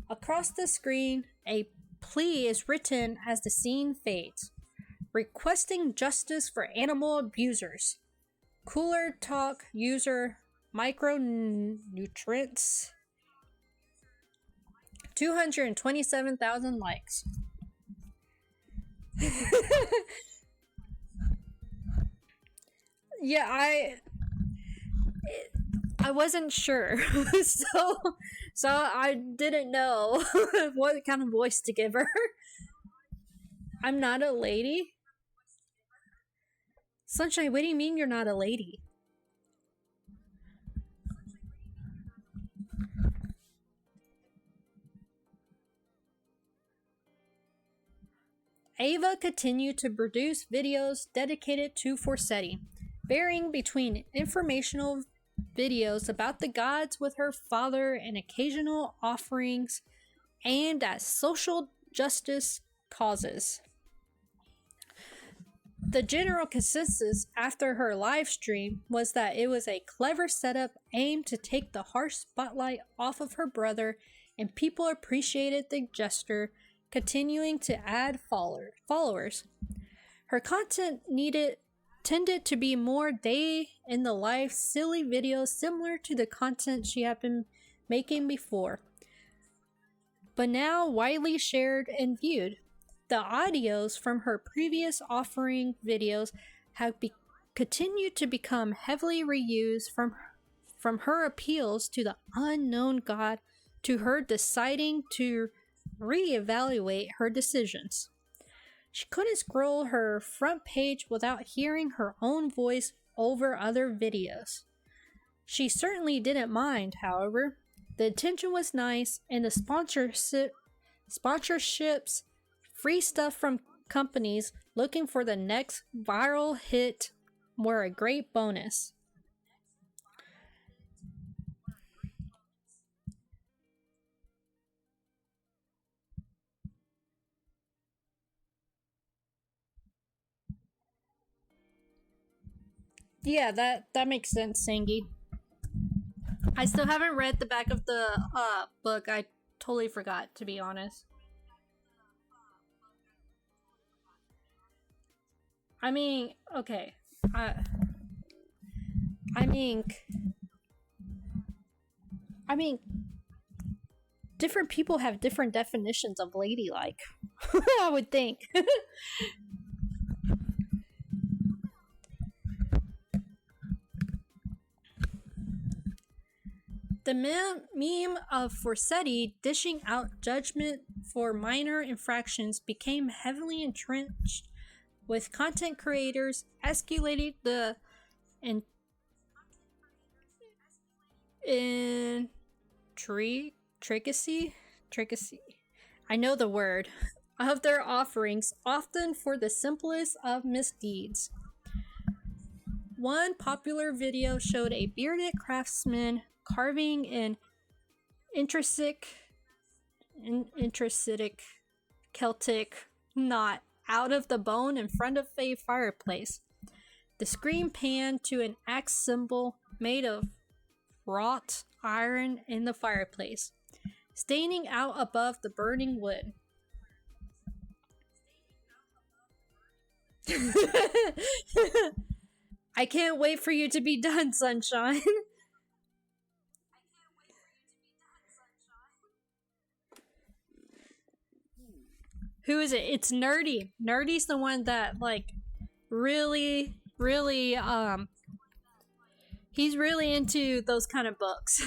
Across the screen, a plea is written as the scene fades, requesting justice for animal abusers. Cooler talk user micronutrients. 227,000 likes. Yeah, I wasn't sure, so I didn't know what kind of voice to give her. I'm not a lady. Sunshine, what do you mean you're not a lady? Ava continued to produce videos dedicated to Forseti, varying between informational videos about the gods with her father and occasional offerings aimed at social justice causes. The general consensus after her live stream was that it was a clever setup aimed to take the harsh spotlight off of her brother, and people appreciated the gesture, continuing to add followers. Her content tended to be more day in the life silly videos similar to the content she had been making before, but now widely shared and viewed. The audios from her previous offering videos have continued to become heavily reused, from her appeals to the unknown god to her deciding to reevaluate her decisions. She couldn't scroll her front page without hearing her own voice over other videos. She certainly didn't mind, however. The attention was nice, and the sponsorships, free stuff from companies looking for the next viral hit, were a great bonus. Yeah, that makes sense, Sangi. I still haven't read the back of the book. I totally forgot, to be honest. I mean, okay. I I mean I mean different people have different definitions of ladylike. I would think. The meme of Forseti dishing out judgment for minor infractions became heavily entrenched, with content creators escalating the intricacy, I know the word, of their offerings, often for the simplest of misdeeds. One popular video showed a bearded craftsman carving an intrinsic Celtic knot out of the bone in front of a fireplace. The screen panned to an axe symbol made of wrought iron in the fireplace, standing out above the burning wood. I can't wait for you to be done, Sunshine. Who is it? It's Nerdy. Nerdy's the one that, like, really, he's really into those kind of books.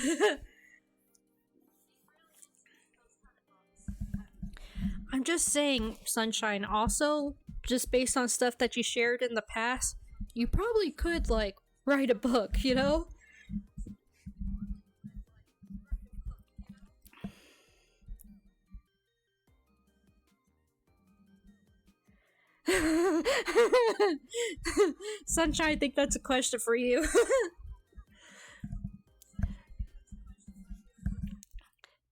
I'm just saying, Sunshine, also, just based on stuff that you shared in the past, you probably could, like, write a book, you know? Sunshine, I think that's a question for you.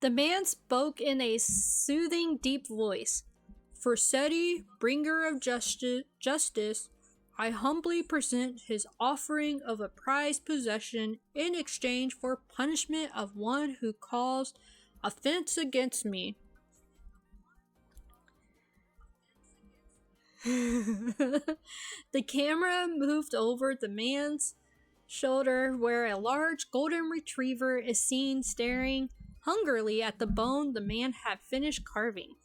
The man spoke in a soothing, deep voice. Forseti, bringer of justice, I humbly present his offering of a prized possession in exchange for punishment of one who caused offense against me. The camera moved over the man's shoulder where a large golden retriever is seen staring hungrily at the bone the man had finished carving.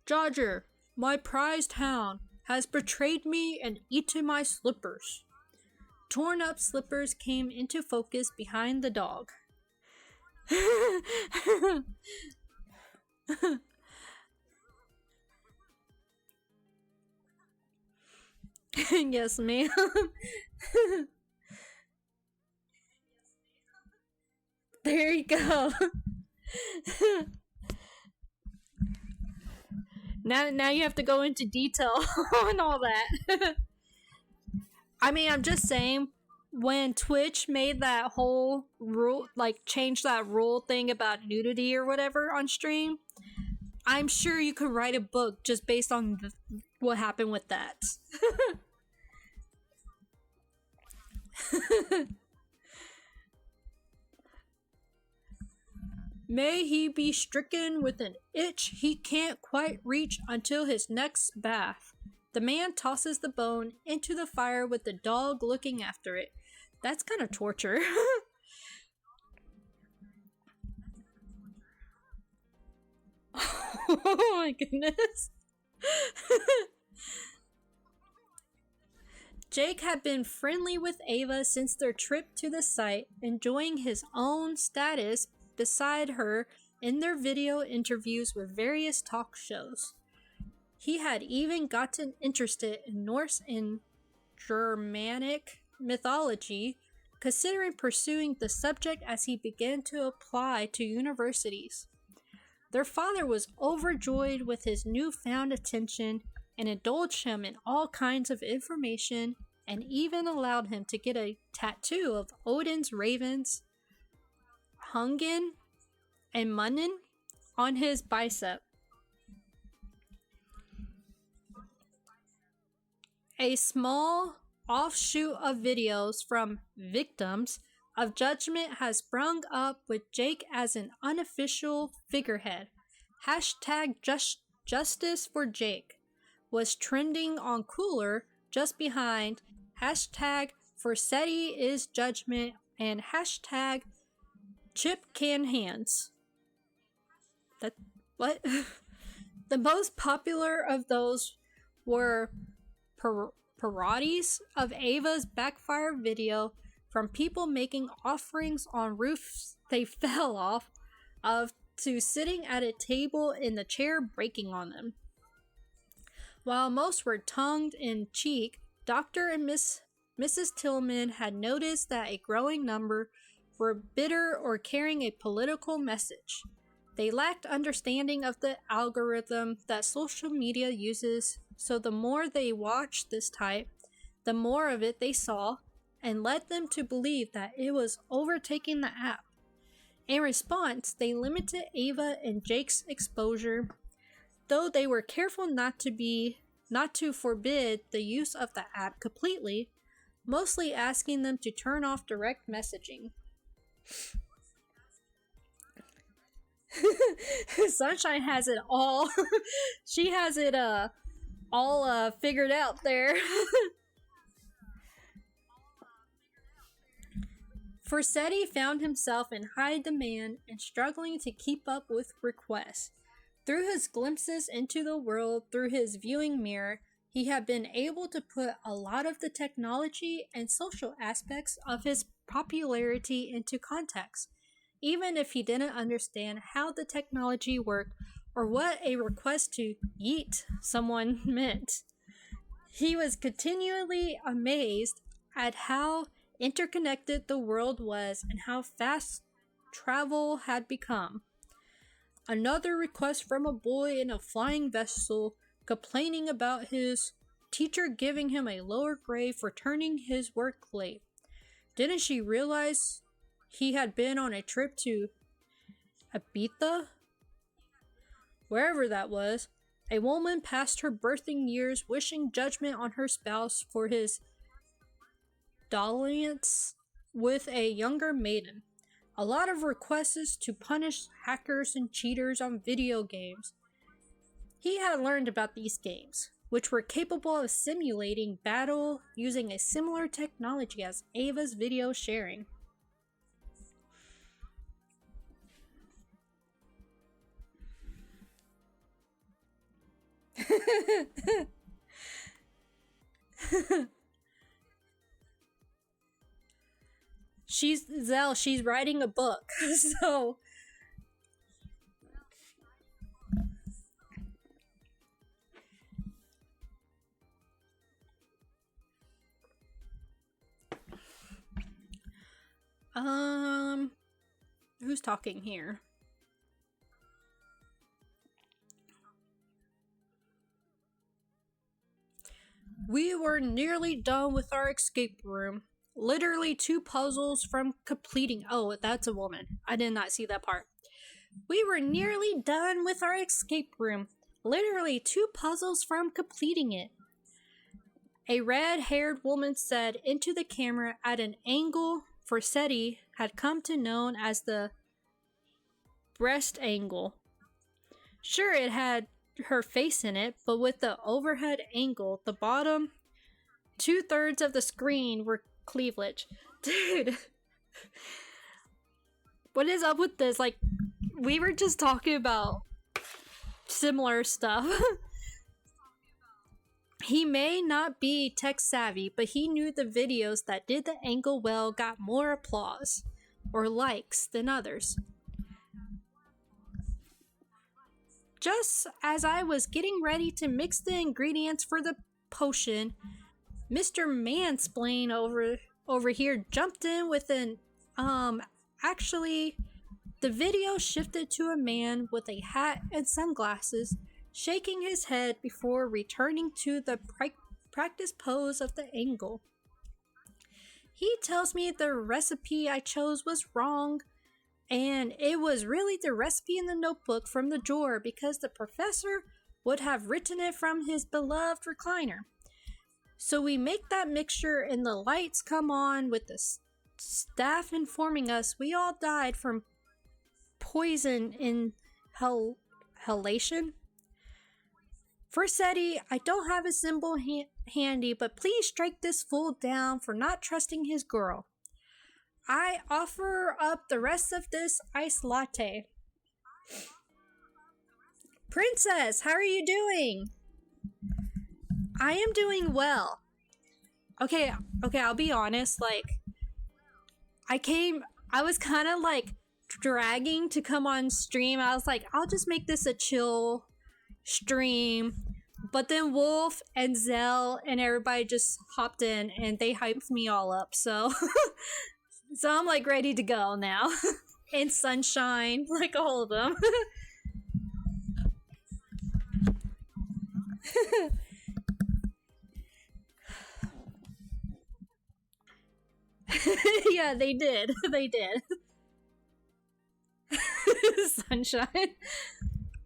Dodger, my prized hound, has betrayed me and eaten my slippers. Torn up slippers came into focus behind the dog. Yes, ma'am. There you go. Now you have to go into detail on all that. I mean, I'm just saying, when Twitch made that whole rule, like, changed that rule thing about nudity or whatever on stream, I'm sure you could write a book just based on what happened with that. May he be stricken with an itch he can't quite reach until his next bath. The man tosses the bone into the fire with the dog looking after it. That's kind of torture. Oh my goodness. Jake had been friendly with Ava since their trip to the site, enjoying his own status beside her in their video interviews with various talk shows. He had even gotten interested in Norse and Germanic mythology, considering pursuing the subject as he began to apply to universities. Their father was overjoyed with his newfound attention and indulged him in all kinds of information and even allowed him to get a tattoo of Odin's ravens, Hungen and Munnen, on his bicep. A small offshoot of videos from victims of judgment has sprung up with Jake as an unofficial figurehead. Hashtag Justice for Jake was trending on Cooler just behind hashtag Forseti is judgment and hashtag chip can hands. That what? The most popular of those were parodies of Ava's backfire video from people making offerings on roofs they fell off of to sitting at a table in the chair breaking on them. While most were tongued in cheek, Dr. and Mrs. Tillman had noticed that a growing number were bitter or carrying a political message. They lacked understanding of the algorithm that social media uses, so the more they watched this type, the more of it they saw, and led them to believe that it was overtaking the app. In response, they limited Ava and Jake's exposure, though they were careful not to forbid the use of the app completely, mostly asking them to turn off direct messaging. Sunshine has it all. She has it all figured out there. Forsetti found himself in high demand and struggling to keep up with requests. Through his glimpses into the world through his viewing mirror, he had been able to put a lot of the technology and social aspects of his popularity into context, even if he didn't understand how the technology worked or what a request to yeet someone meant. He was continually amazed at how interconnected the world was and how fast travel had become. Another request from a boy in a flying vessel complaining about his teacher giving him a lower grade for turning his work late. Didn't she realize he had been on a trip to Ibiza? Wherever that was. A woman past her birthing years wishing judgment on her spouse for his dalliance with a younger maiden. A lot of requests to punish hackers and cheaters on video games. He had learned about these games, which were capable of simulating battle using a similar technology as Ava's video sharing. She's writing a book, so who's talking here? We were nearly done with our escape room. Literally 2 puzzles from completing. Oh, that's a woman. I did not see that part. We were nearly done with our escape room. Literally 2 puzzles from completing it. A red-haired woman said into the camera at an angle Forsetti had come to know as the breast angle. Sure, it had her face in it, but with the overhead angle, the bottom 2/3 of the screen were cleavage. Dude, what is up with this? Like, we were just talking about similar stuff. He may not be tech savvy, but he knew the videos that did the angle well got more applause or likes than others. Just as I was getting ready to mix the ingredients for the potion, Mr. Mansplain over here jumped in with an actually the video shifted to a man with a hat and sunglasses shaking his head before returning to the practice pose of the angle. He tells me the recipe I chose was wrong, and it was really the recipe in the notebook from the drawer because the professor would have written it from his beloved recliner. So we make that mixture and the lights come on with the staff informing us we all died from poison inhalation. Forsetti, I don't have a symbol handy, but please strike this fool down for not trusting his girl. I offer up the rest of this iced latte. Princess, how are you doing? I am doing well. Okay, okay, I'll be honest. Like, I was kind of like dragging to come on stream. I was like, I'll just make this a chill stream. But then Wolf and Zell and everybody just hopped in and they hyped me all up. So, so I'm like ready to go now. And Sunshine, like all of them. Yeah, they did. They did. Sunshine.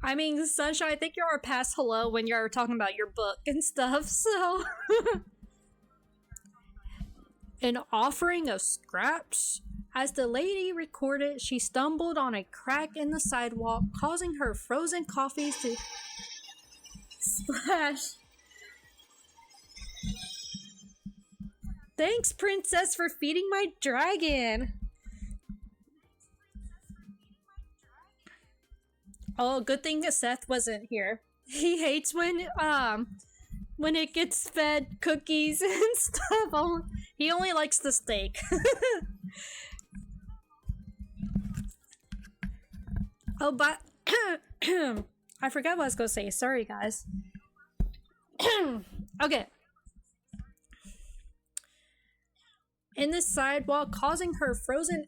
I mean, Sunshine, I think you're our past hello when you're talking about your book and stuff, so. An offering of scraps? As the lady recorded, she stumbled on a crack in the sidewalk, causing her frozen coffee to splash. Thanks, Princess, for feeding my dragon. Oh, good thing that Seth wasn't here. He hates when it gets fed cookies and stuff. Oh, he only likes the steak. Oh, but I forgot what I was gonna say. Sorry, guys. Okay. In the sidewalk, causing her frozen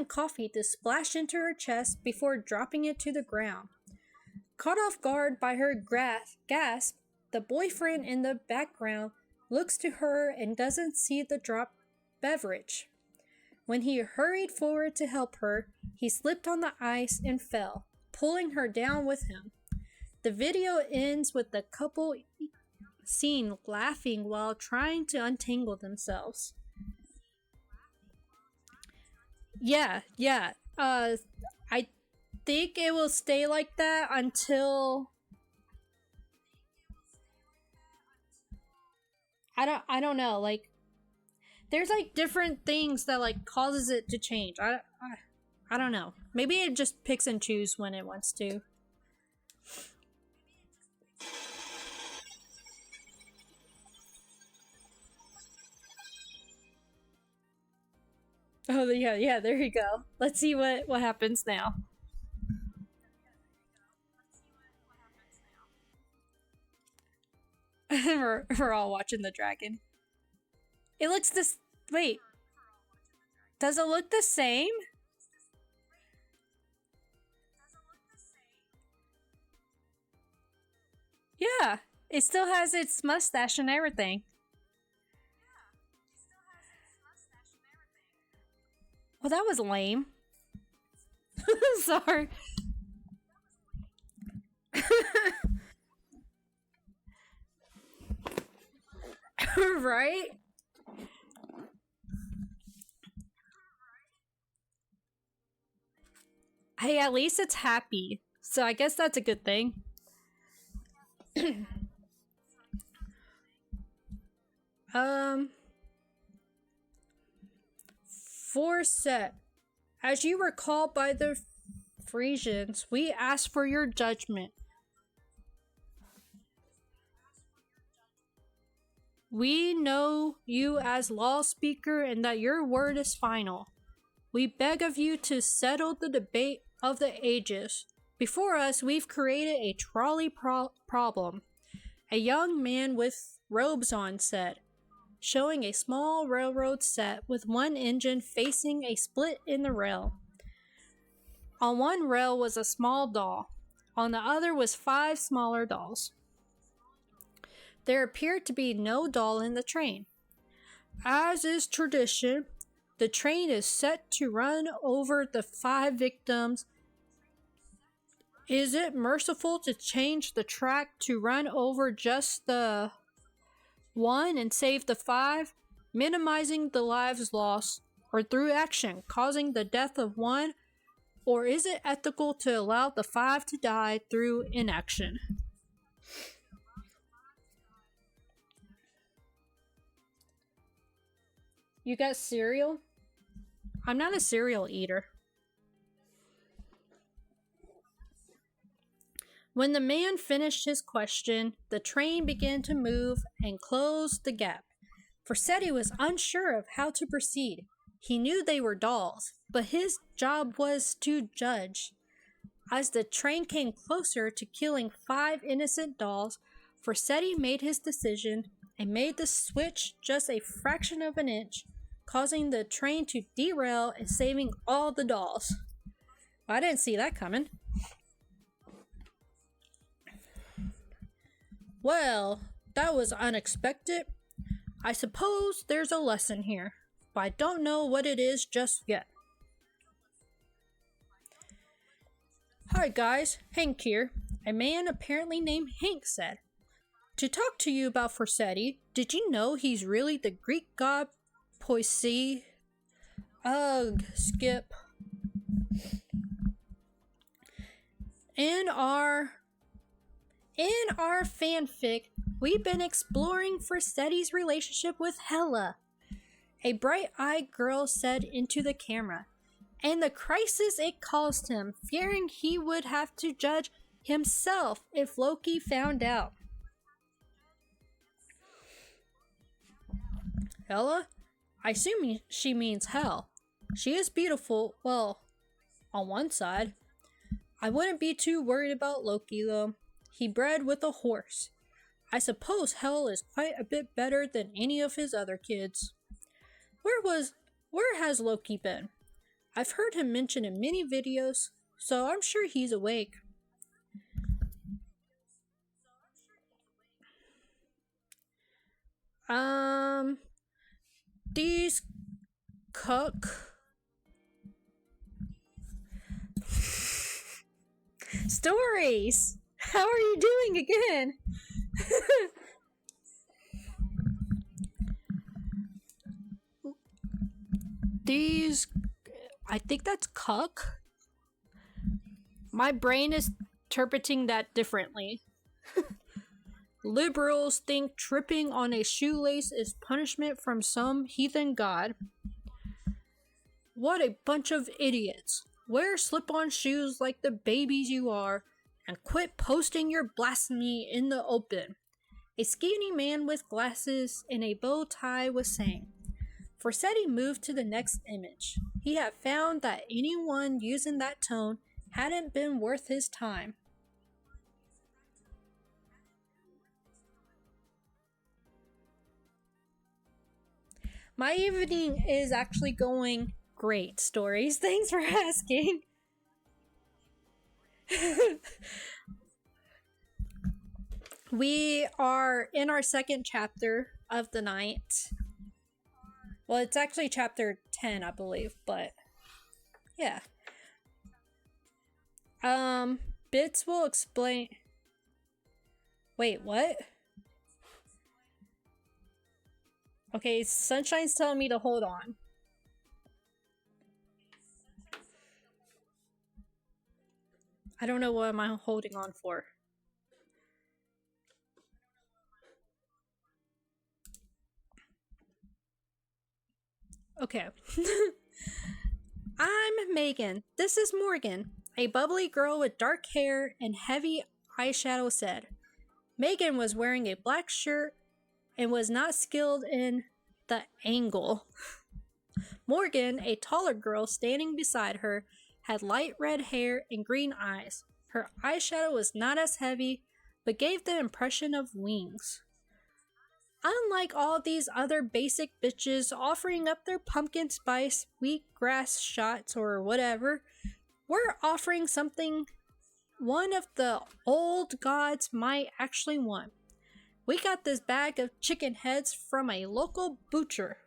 coffee to splash into her chest before dropping it to the ground. Caught off guard by her gasp, the boyfriend in the background looks to her and doesn't see the dropped beverage. When he hurried forward to help her, he slipped on the ice and fell, pulling her down with him. The video ends with the couple seen laughing while trying to untangle themselves. Yeah, yeah. I think it will stay like that until I don't know. Like there's like different things that like causes it to change. I don't know. Maybe it just picks and chooses when it wants to. Oh yeah, yeah. There you go. Let's see what happens now. We're all watching the dragon. It looks this. Wait, does it look the same? Yeah, it still has its mustache and everything. Well, that was lame. Sorry. Right? Hey, at least it's happy. So I guess that's a good thing. Um, for set. As you were called by the Frisians, we ask for your judgment. We know you as law speaker and that your word is final. We beg of you to settle the debate of the ages. Before us, we've created a trolley problem. A young man with robes on said, showing a small railroad set with one engine facing a split in the rail. On one rail was a small doll. On the other was 5 smaller dolls. There appeared to be no doll in the train. As is tradition, the train is set to run over the 5 victims. Is it merciful to change the track to run over just the one and save the 5, minimizing the lives lost, or through action, causing the death of one? Or is it ethical to allow the 5 to die through inaction? You got cereal? I'm not a cereal eater. When the man finished his question, the train began to move and close the gap. Forsetti was unsure of how to proceed. He knew they were dolls, but his job was to judge. As the train came closer to killing 5 innocent dolls, Forsetti made his decision and made the switch just a fraction of an inch, causing the train to derail and saving all the dolls. I didn't see that coming. Well, that was unexpected. I suppose there's a lesson here, but I don't know what it is just yet. Hi guys, Hank here. A man apparently named Hank said, "To talk to you about Forsetti, did you know he's really the Greek god Poesy?" Ugh, skip. In our fanfic, we've been exploring Forsetti's relationship with Hella, a bright-eyed girl said into the camera, and the crisis it caused him, fearing he would have to judge himself if Loki found out. Hella? I assume she means hell. She is beautiful, well, on one side. I wouldn't be too worried about Loki, though. He bred with a horse. I suppose Hell is quite a bit better than any of his other kids. Where has Loki been? I've heard him mentioned in many videos, so I'm sure he's awake. These cook stories. How are you doing again? These, I think that's cuck. My brain is interpreting that differently. Liberals think tripping on a shoelace is punishment from some heathen god. What a bunch of idiots. Wear slip-on shoes like the babies you are, and quit posting your blasphemy in the open. A skinny man with glasses and a bow tie was saying. Forsetti moved to the next image. He had found that anyone using that tone hadn't been worth his time. My evening is actually going great, Stories. Thanks for asking. We are in our second chapter of the night. Well, it's actually chapter 10, I believe, but yeah. Bits will explain. Wait, what? Okay, Sunshine's telling me to hold on. I don't know what am I holding on for. Okay. I'm Megan. This is Morgan. A bubbly girl with dark hair and heavy eyeshadow said. Megan was wearing a black shirt and was not skilled in the angle. Morgan, a taller girl standing beside her, had light red hair and green eyes. Her eyeshadow was not as heavy, but gave the impression of wings. Unlike all these other basic bitches offering up their pumpkin spice, wheatgrass shots, or whatever, we're offering something one of the old gods might actually want. We got this bag of chicken heads from a local butcher.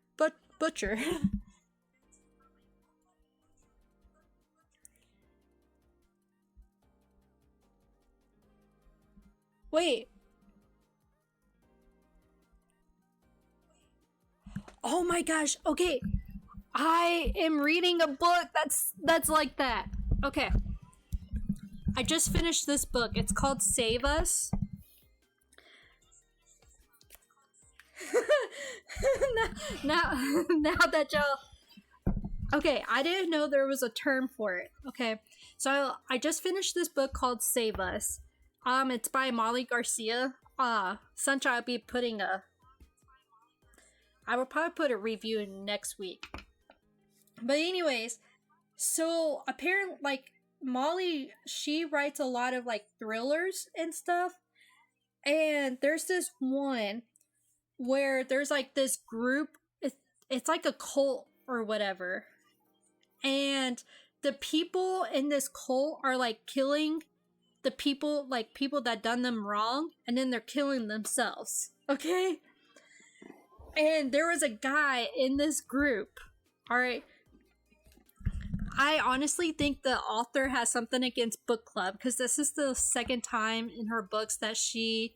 Wait. Oh my gosh. Okay. I am reading a book that's like that. Okay. I just finished this book. It's called Save Us. now that y'all Okay, I didn't know there was a term for it. Okay, so I just finished this book called Save Us. It's by Molly Garcia. Sunshine, I'll be putting a. I will probably put a review in next week. But anyways, so apparently, like Molly, she writes a lot of like thrillers and stuff. And there's this one where there's like this group. It's like a cult or whatever, and the people in this cult are like killing the people, like people that done them wrong, and then they're killing themselves. Okay, and there was a guy in this group. All right, I honestly think the author has something against book club because this is the second time in her books that she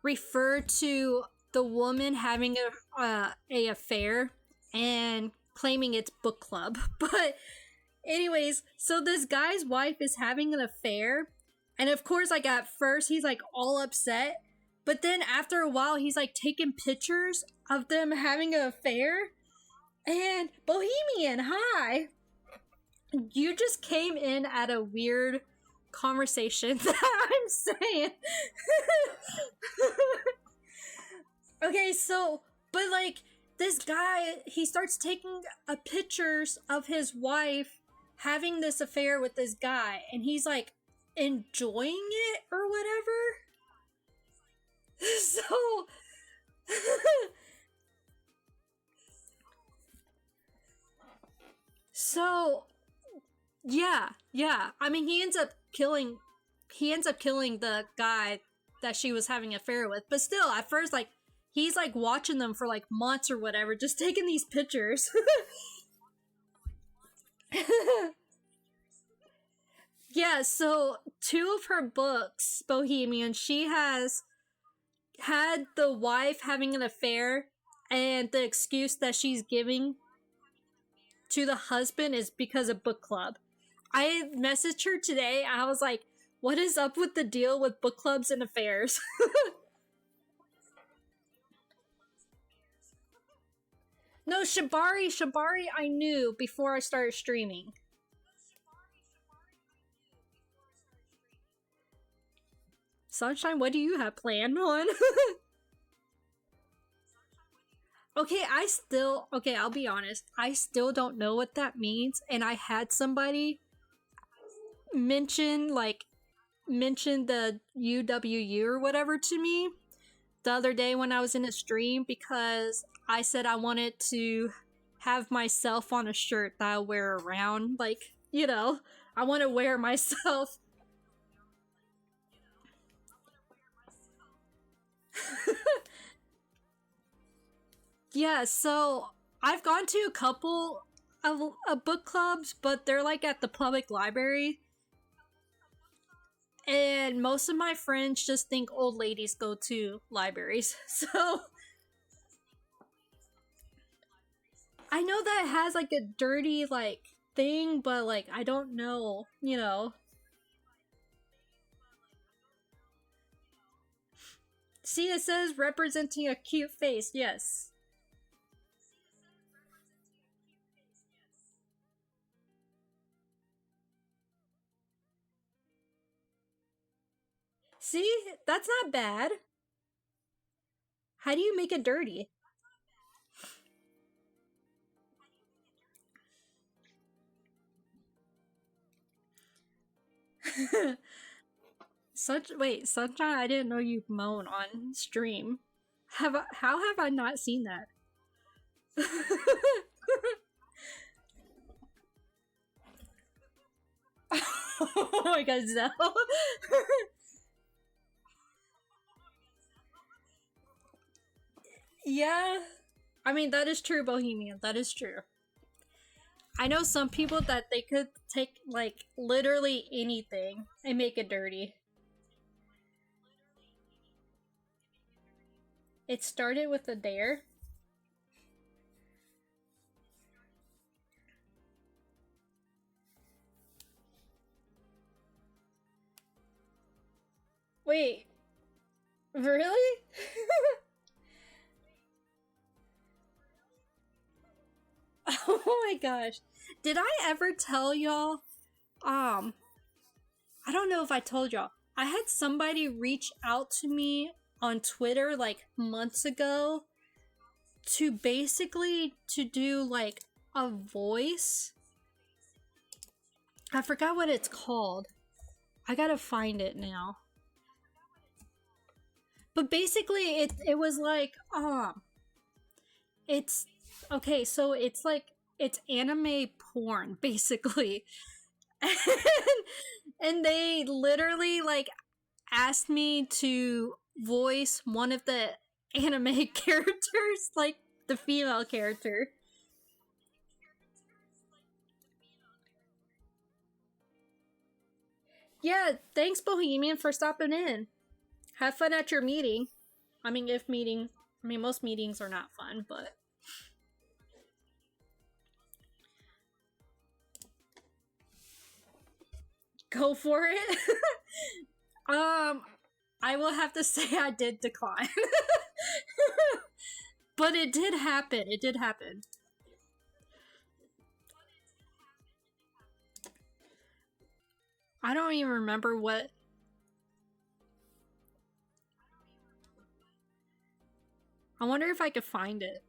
referred to the woman having a affair and claiming it's book club. But anyways, so this guy's wife is having an affair, and of course, like at first he's like all upset, but then after a while he's like taking pictures of them having an affair. And Bohemian, hi. You just came in at a weird conversation that I'm saying. Okay, so, but like, this guy, he starts taking pictures of his wife having this affair with this guy, and he's like enjoying it or whatever. So, so yeah. I mean, he ends up killing the guy that she was having an affair with. But still, at first, like, he's like watching them for like months or whatever, just taking these pictures. Yeah, so two of her books, Bohemian, she has had the wife having an affair, and the excuse that she's giving to the husband is because of book club. I messaged her today. I was like, what is up with the deal with book clubs and affairs? No, Shibari, I knew before I started streaming. Sunshine, what do you have planned on? Okay, I'll be honest. I still don't know what that means. And I had somebody mention, mention the UWU or whatever to me the other day when I was in a stream because I said I wanted to have myself on a shirt that I wear around. Like, I want to wear myself. Yeah, so I've gone to a couple of book clubs, but they're like at the public library. And most of my friends just think old ladies go to libraries. So I know that has like a dirty like thing, but like I don't know. See, it says representing a cute face. Yes. See, that's not bad. How do you make it dirty? Sunshine, I didn't know you moan on stream. How have I not seen that? Oh my god, Zell. Yeah. I mean, that is true, Bohemian. That is true. I know some people that they could take, like, literally anything and make it dirty. It started with a dare. Wait, really? Oh my gosh. did I ever tell y'all? I don't know if I told y'all. I had somebody reach out to me on Twitter like months ago to basically to do like a voice. I forgot what it's called. I gotta find it now. But basically it was like it's okay, so it's like it's anime porn basically. And they literally like asked me to voice one of the anime characters, like the female character. Yeah, thanks Bohemian for stopping in. Have fun at your meeting. I mean, most meetings are not fun, but go for it. um, I will have to say I did decline. But it did happen. It did happen. I don't even remember what. I wonder if I could find it.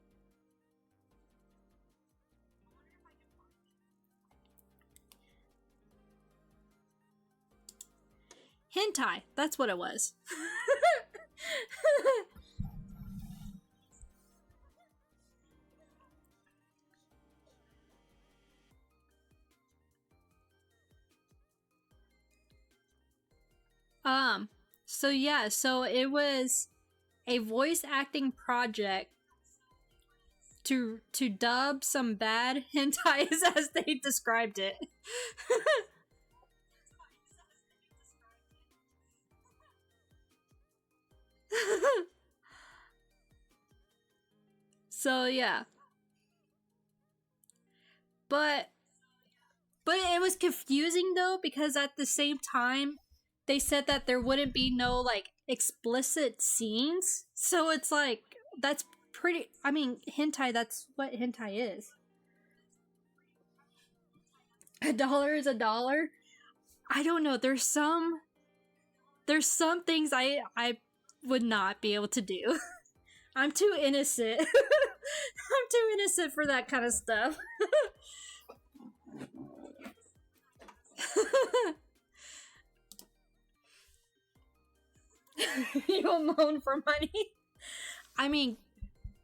Hentai. That's what it was. um, so yeah, so it was a voice acting project to dub some bad hentais as they described it. So yeah. But it was confusing though because at the same time they said that there wouldn't be no like explicit scenes. So it's like that's pretty I mean, hentai that's what hentai is. A dollar is a dollar. I don't know. There's some things I would not be able to do. I'm too innocent. I'm too innocent for that kind of stuff. You'll moan for money. I mean,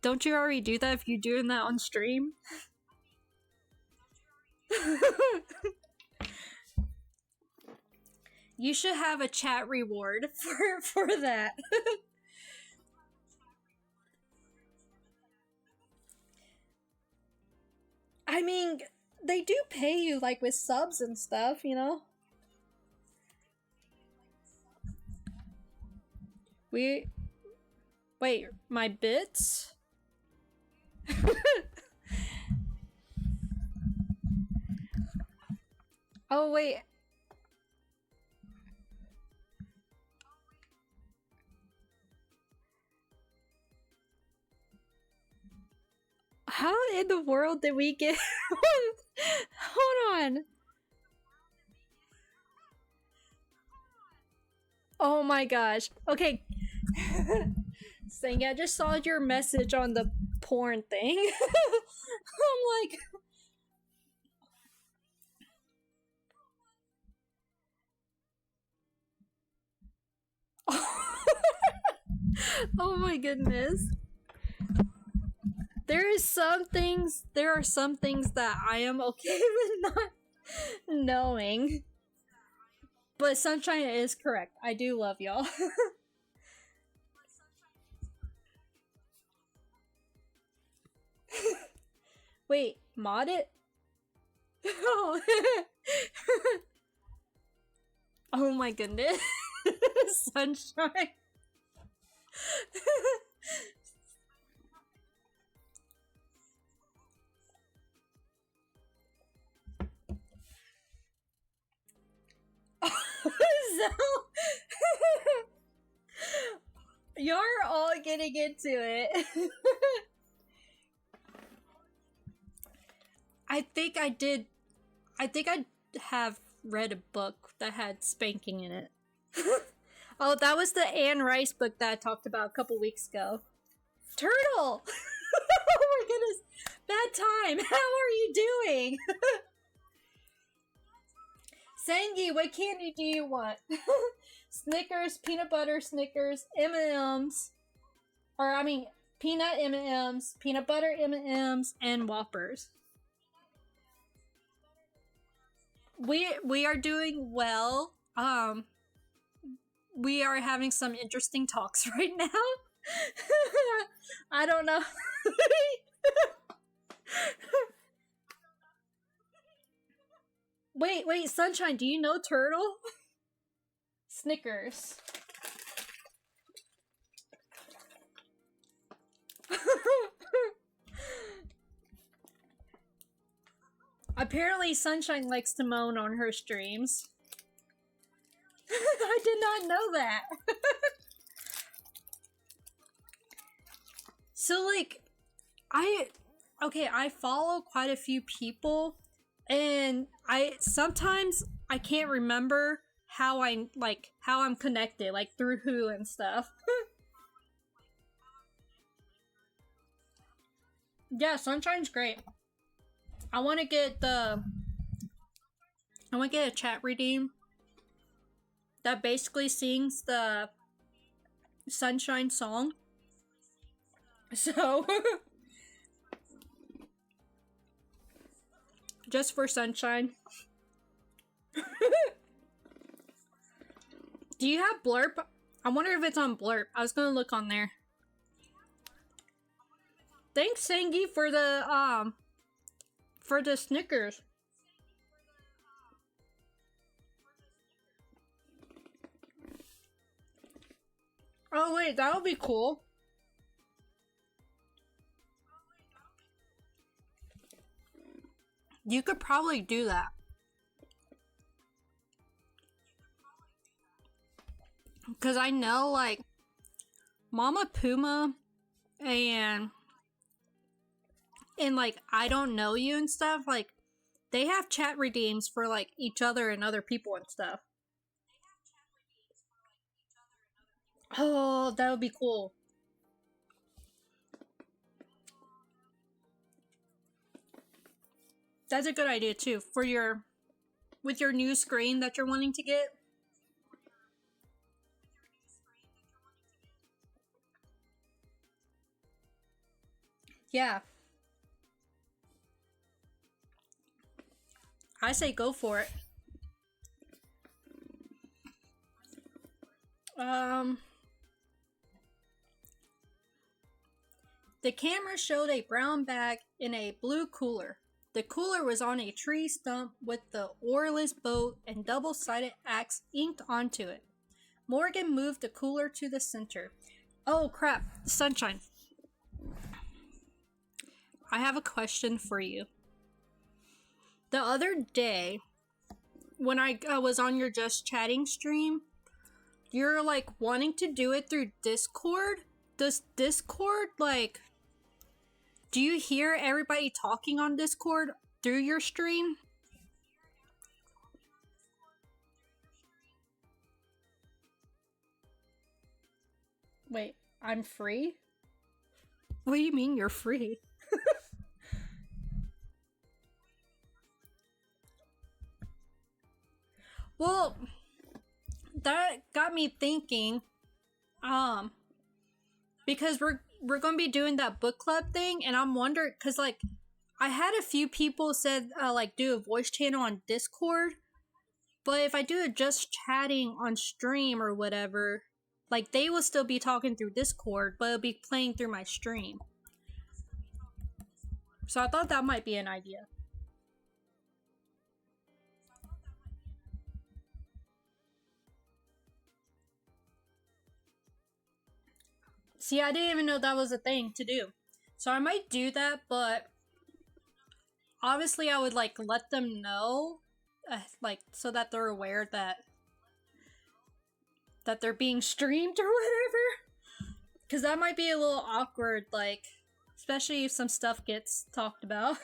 don't you already do that if you're doing that on stream? You should have a chat reward for that. I mean, they do pay you like with subs and stuff, you know. We wait, my bits? Oh wait. How in the world did we get Hold on. Oh my gosh. Okay. Saying I just saw your message on the porn thing. I'm like oh my goodness. There are some things that I am okay with not knowing. But Sunshine is correct. I do love y'all. Wait, mod it? Oh. Oh my goodness. Sunshine. So you're all getting into it. I think I did I think I have read a book that had spanking in it. Oh, that was the Anne Rice book that I talked about a couple weeks ago. Turtle! Oh my goodness. Bad time. How are you doing? Sangi, what candy do you want? Snickers, peanut butter Snickers, M&Ms, or I mean, peanut M&Ms, peanut butter M&Ms, and Whoppers. We are doing well. We are having some interesting talks right now. I don't know. Wait, Sunshine, do you know Turtle? Snickers. Apparently, Sunshine likes to moan on her streams. I did not know that. So, like, I follow quite a few people, and sometimes I can't remember how I'm connected, like through who and stuff. Yeah, Sunshine's great. I want to get a chat redeem that basically sings the Sunshine song. So just for Sunshine. Do you have Blurp? I wonder if it's on Blurp. I was gonna look on there. Thanks, Sangi, for the Snickers. Oh wait, that would be cool. You could probably do that. Cause I know like Mama Puma and like I don't know you and stuff, like they have chat redeems for like each other and other people and stuff. Oh, that would be cool. That's a good idea too for your with your new screen that you're wanting to get. Yeah. I say go for it. Um the camera showed a brown bag in a blue cooler. The cooler was on a tree stump with the oarless boat and double-sided axe inked onto it. Morgan moved the cooler to the center. Oh crap, Sunshine. I have a question for you. The other day, when I was on your Just Chatting stream, you're like wanting to do it through Discord. Does Discord like. Do you hear everybody talking on Discord through your stream? Wait, I'm free? What do you mean you're free? Well, that got me thinking, because we're going to be doing that book club thing, and I'm wondering, because like I had a few people said like do a voice channel on Discord, but if I do it just chatting on stream or whatever, like they will still be talking through Discord, but it'll be playing through my stream. So I thought that might be an idea. See, I didn't even know that was a thing to do. So I might do that, but obviously I would like let them know, like so that they're aware that they're being streamed or whatever. Because that might be a little awkward, like especially if some stuff gets talked about.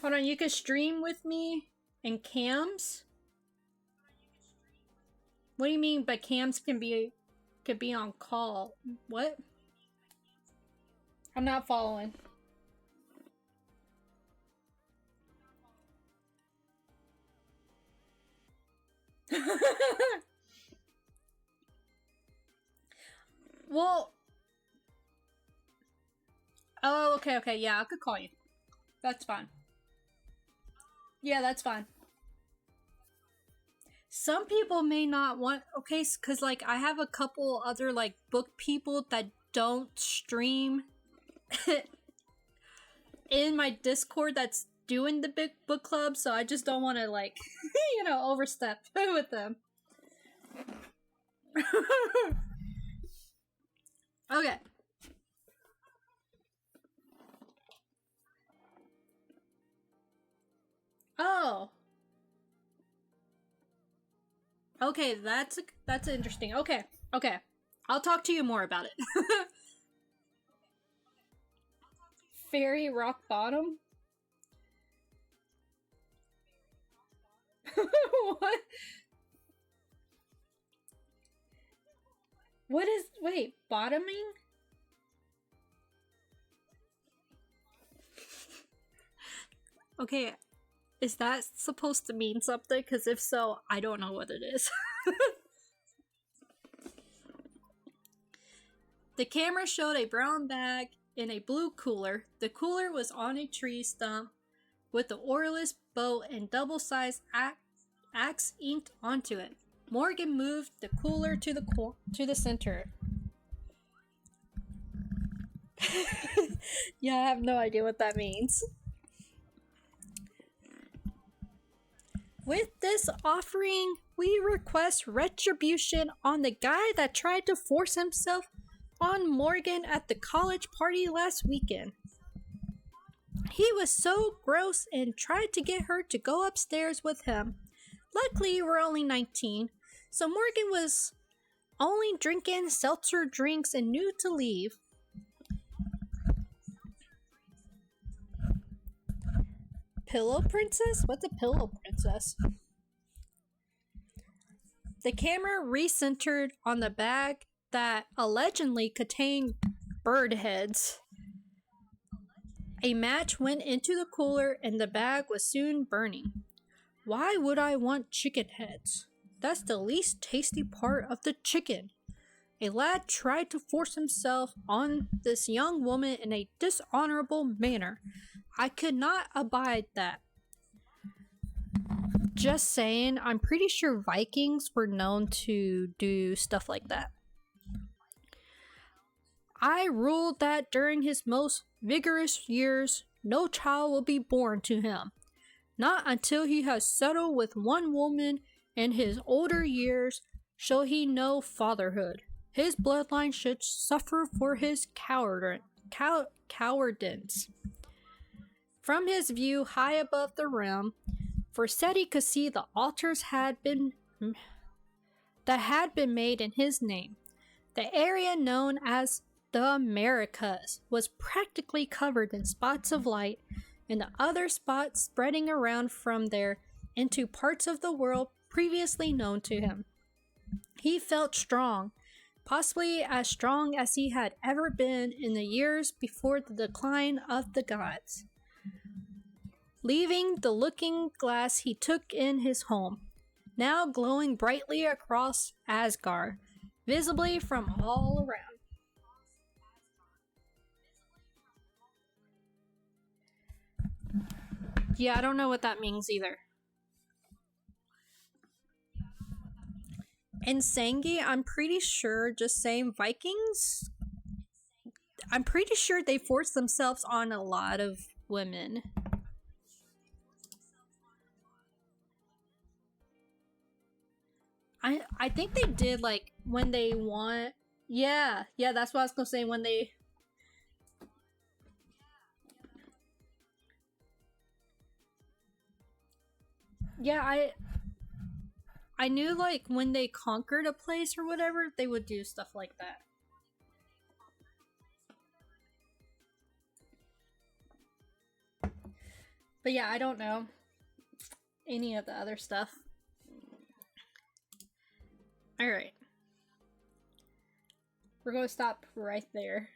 Hold on, you can stream with me and cams? What do you mean by cams could be on call? What? I'm not following. Well, oh, okay, yeah, I could call you. That's fine. Yeah, that's fine. Some people may not want, okay, because like I have a couple other like book people that don't stream in my Discord that's doing the big book club, so I just don't want to like, overstep with them. Okay. Oh. Okay, that's interesting. Okay. I'll talk to you more about it. Fairy rock bottom? What? What is, wait, bottoming? Okay, is that supposed to mean something? Because if so, I don't know what it is. The camera showed a brown bag in a blue cooler. The cooler was on a tree stump with the oarless boat and double-sized axe inked onto it. Morgan moved the cooler to the center. Yeah, I have no idea what that means. With this offering, we request retribution on the guy that tried to force himself on Morgan at the college party last weekend. He was so gross and tried to get her to go upstairs with him. Luckily, we're only 19, so Morgan was only drinking seltzer drinks and knew to leave. Pillow princess? What's a pillow princess? The camera recentered on the bag that allegedly contained bird heads. A match went into the cooler and the bag was soon burning. Why would I want chicken heads? That's the least tasty part of the chicken. A lad tried to force himself on this young woman in a dishonorable manner. I could not abide that. Just saying, I'm pretty sure Vikings were known to do stuff like that. I ruled that during his most vigorous years, no child will be born to him. Not until he has settled with one woman in his older years shall he know fatherhood. His bloodline should suffer for his cowardice. From his view high above the rim, Versetti could see the altars had been made in his name. The area known as the Americas was practically covered in spots of light, and the other spots spreading around from there into parts of the world previously known to him. He felt strong, possibly as strong as he had ever been in the years before the decline of the gods. Leaving the looking glass, he took in his home, now glowing brightly across Asgard, visibly from all around. Yeah, I don't know what that means either. And Sangi, I'm pretty sure, just saying Vikings, I'm pretty sure they forced themselves on a lot of women. I think they did, like, when they want. Yeah, that's what I was gonna say, when they. Yeah, I knew, like, when they conquered a place or whatever, they would do stuff like that. But yeah, I don't know any of the other stuff. Alright. We're going to stop right there.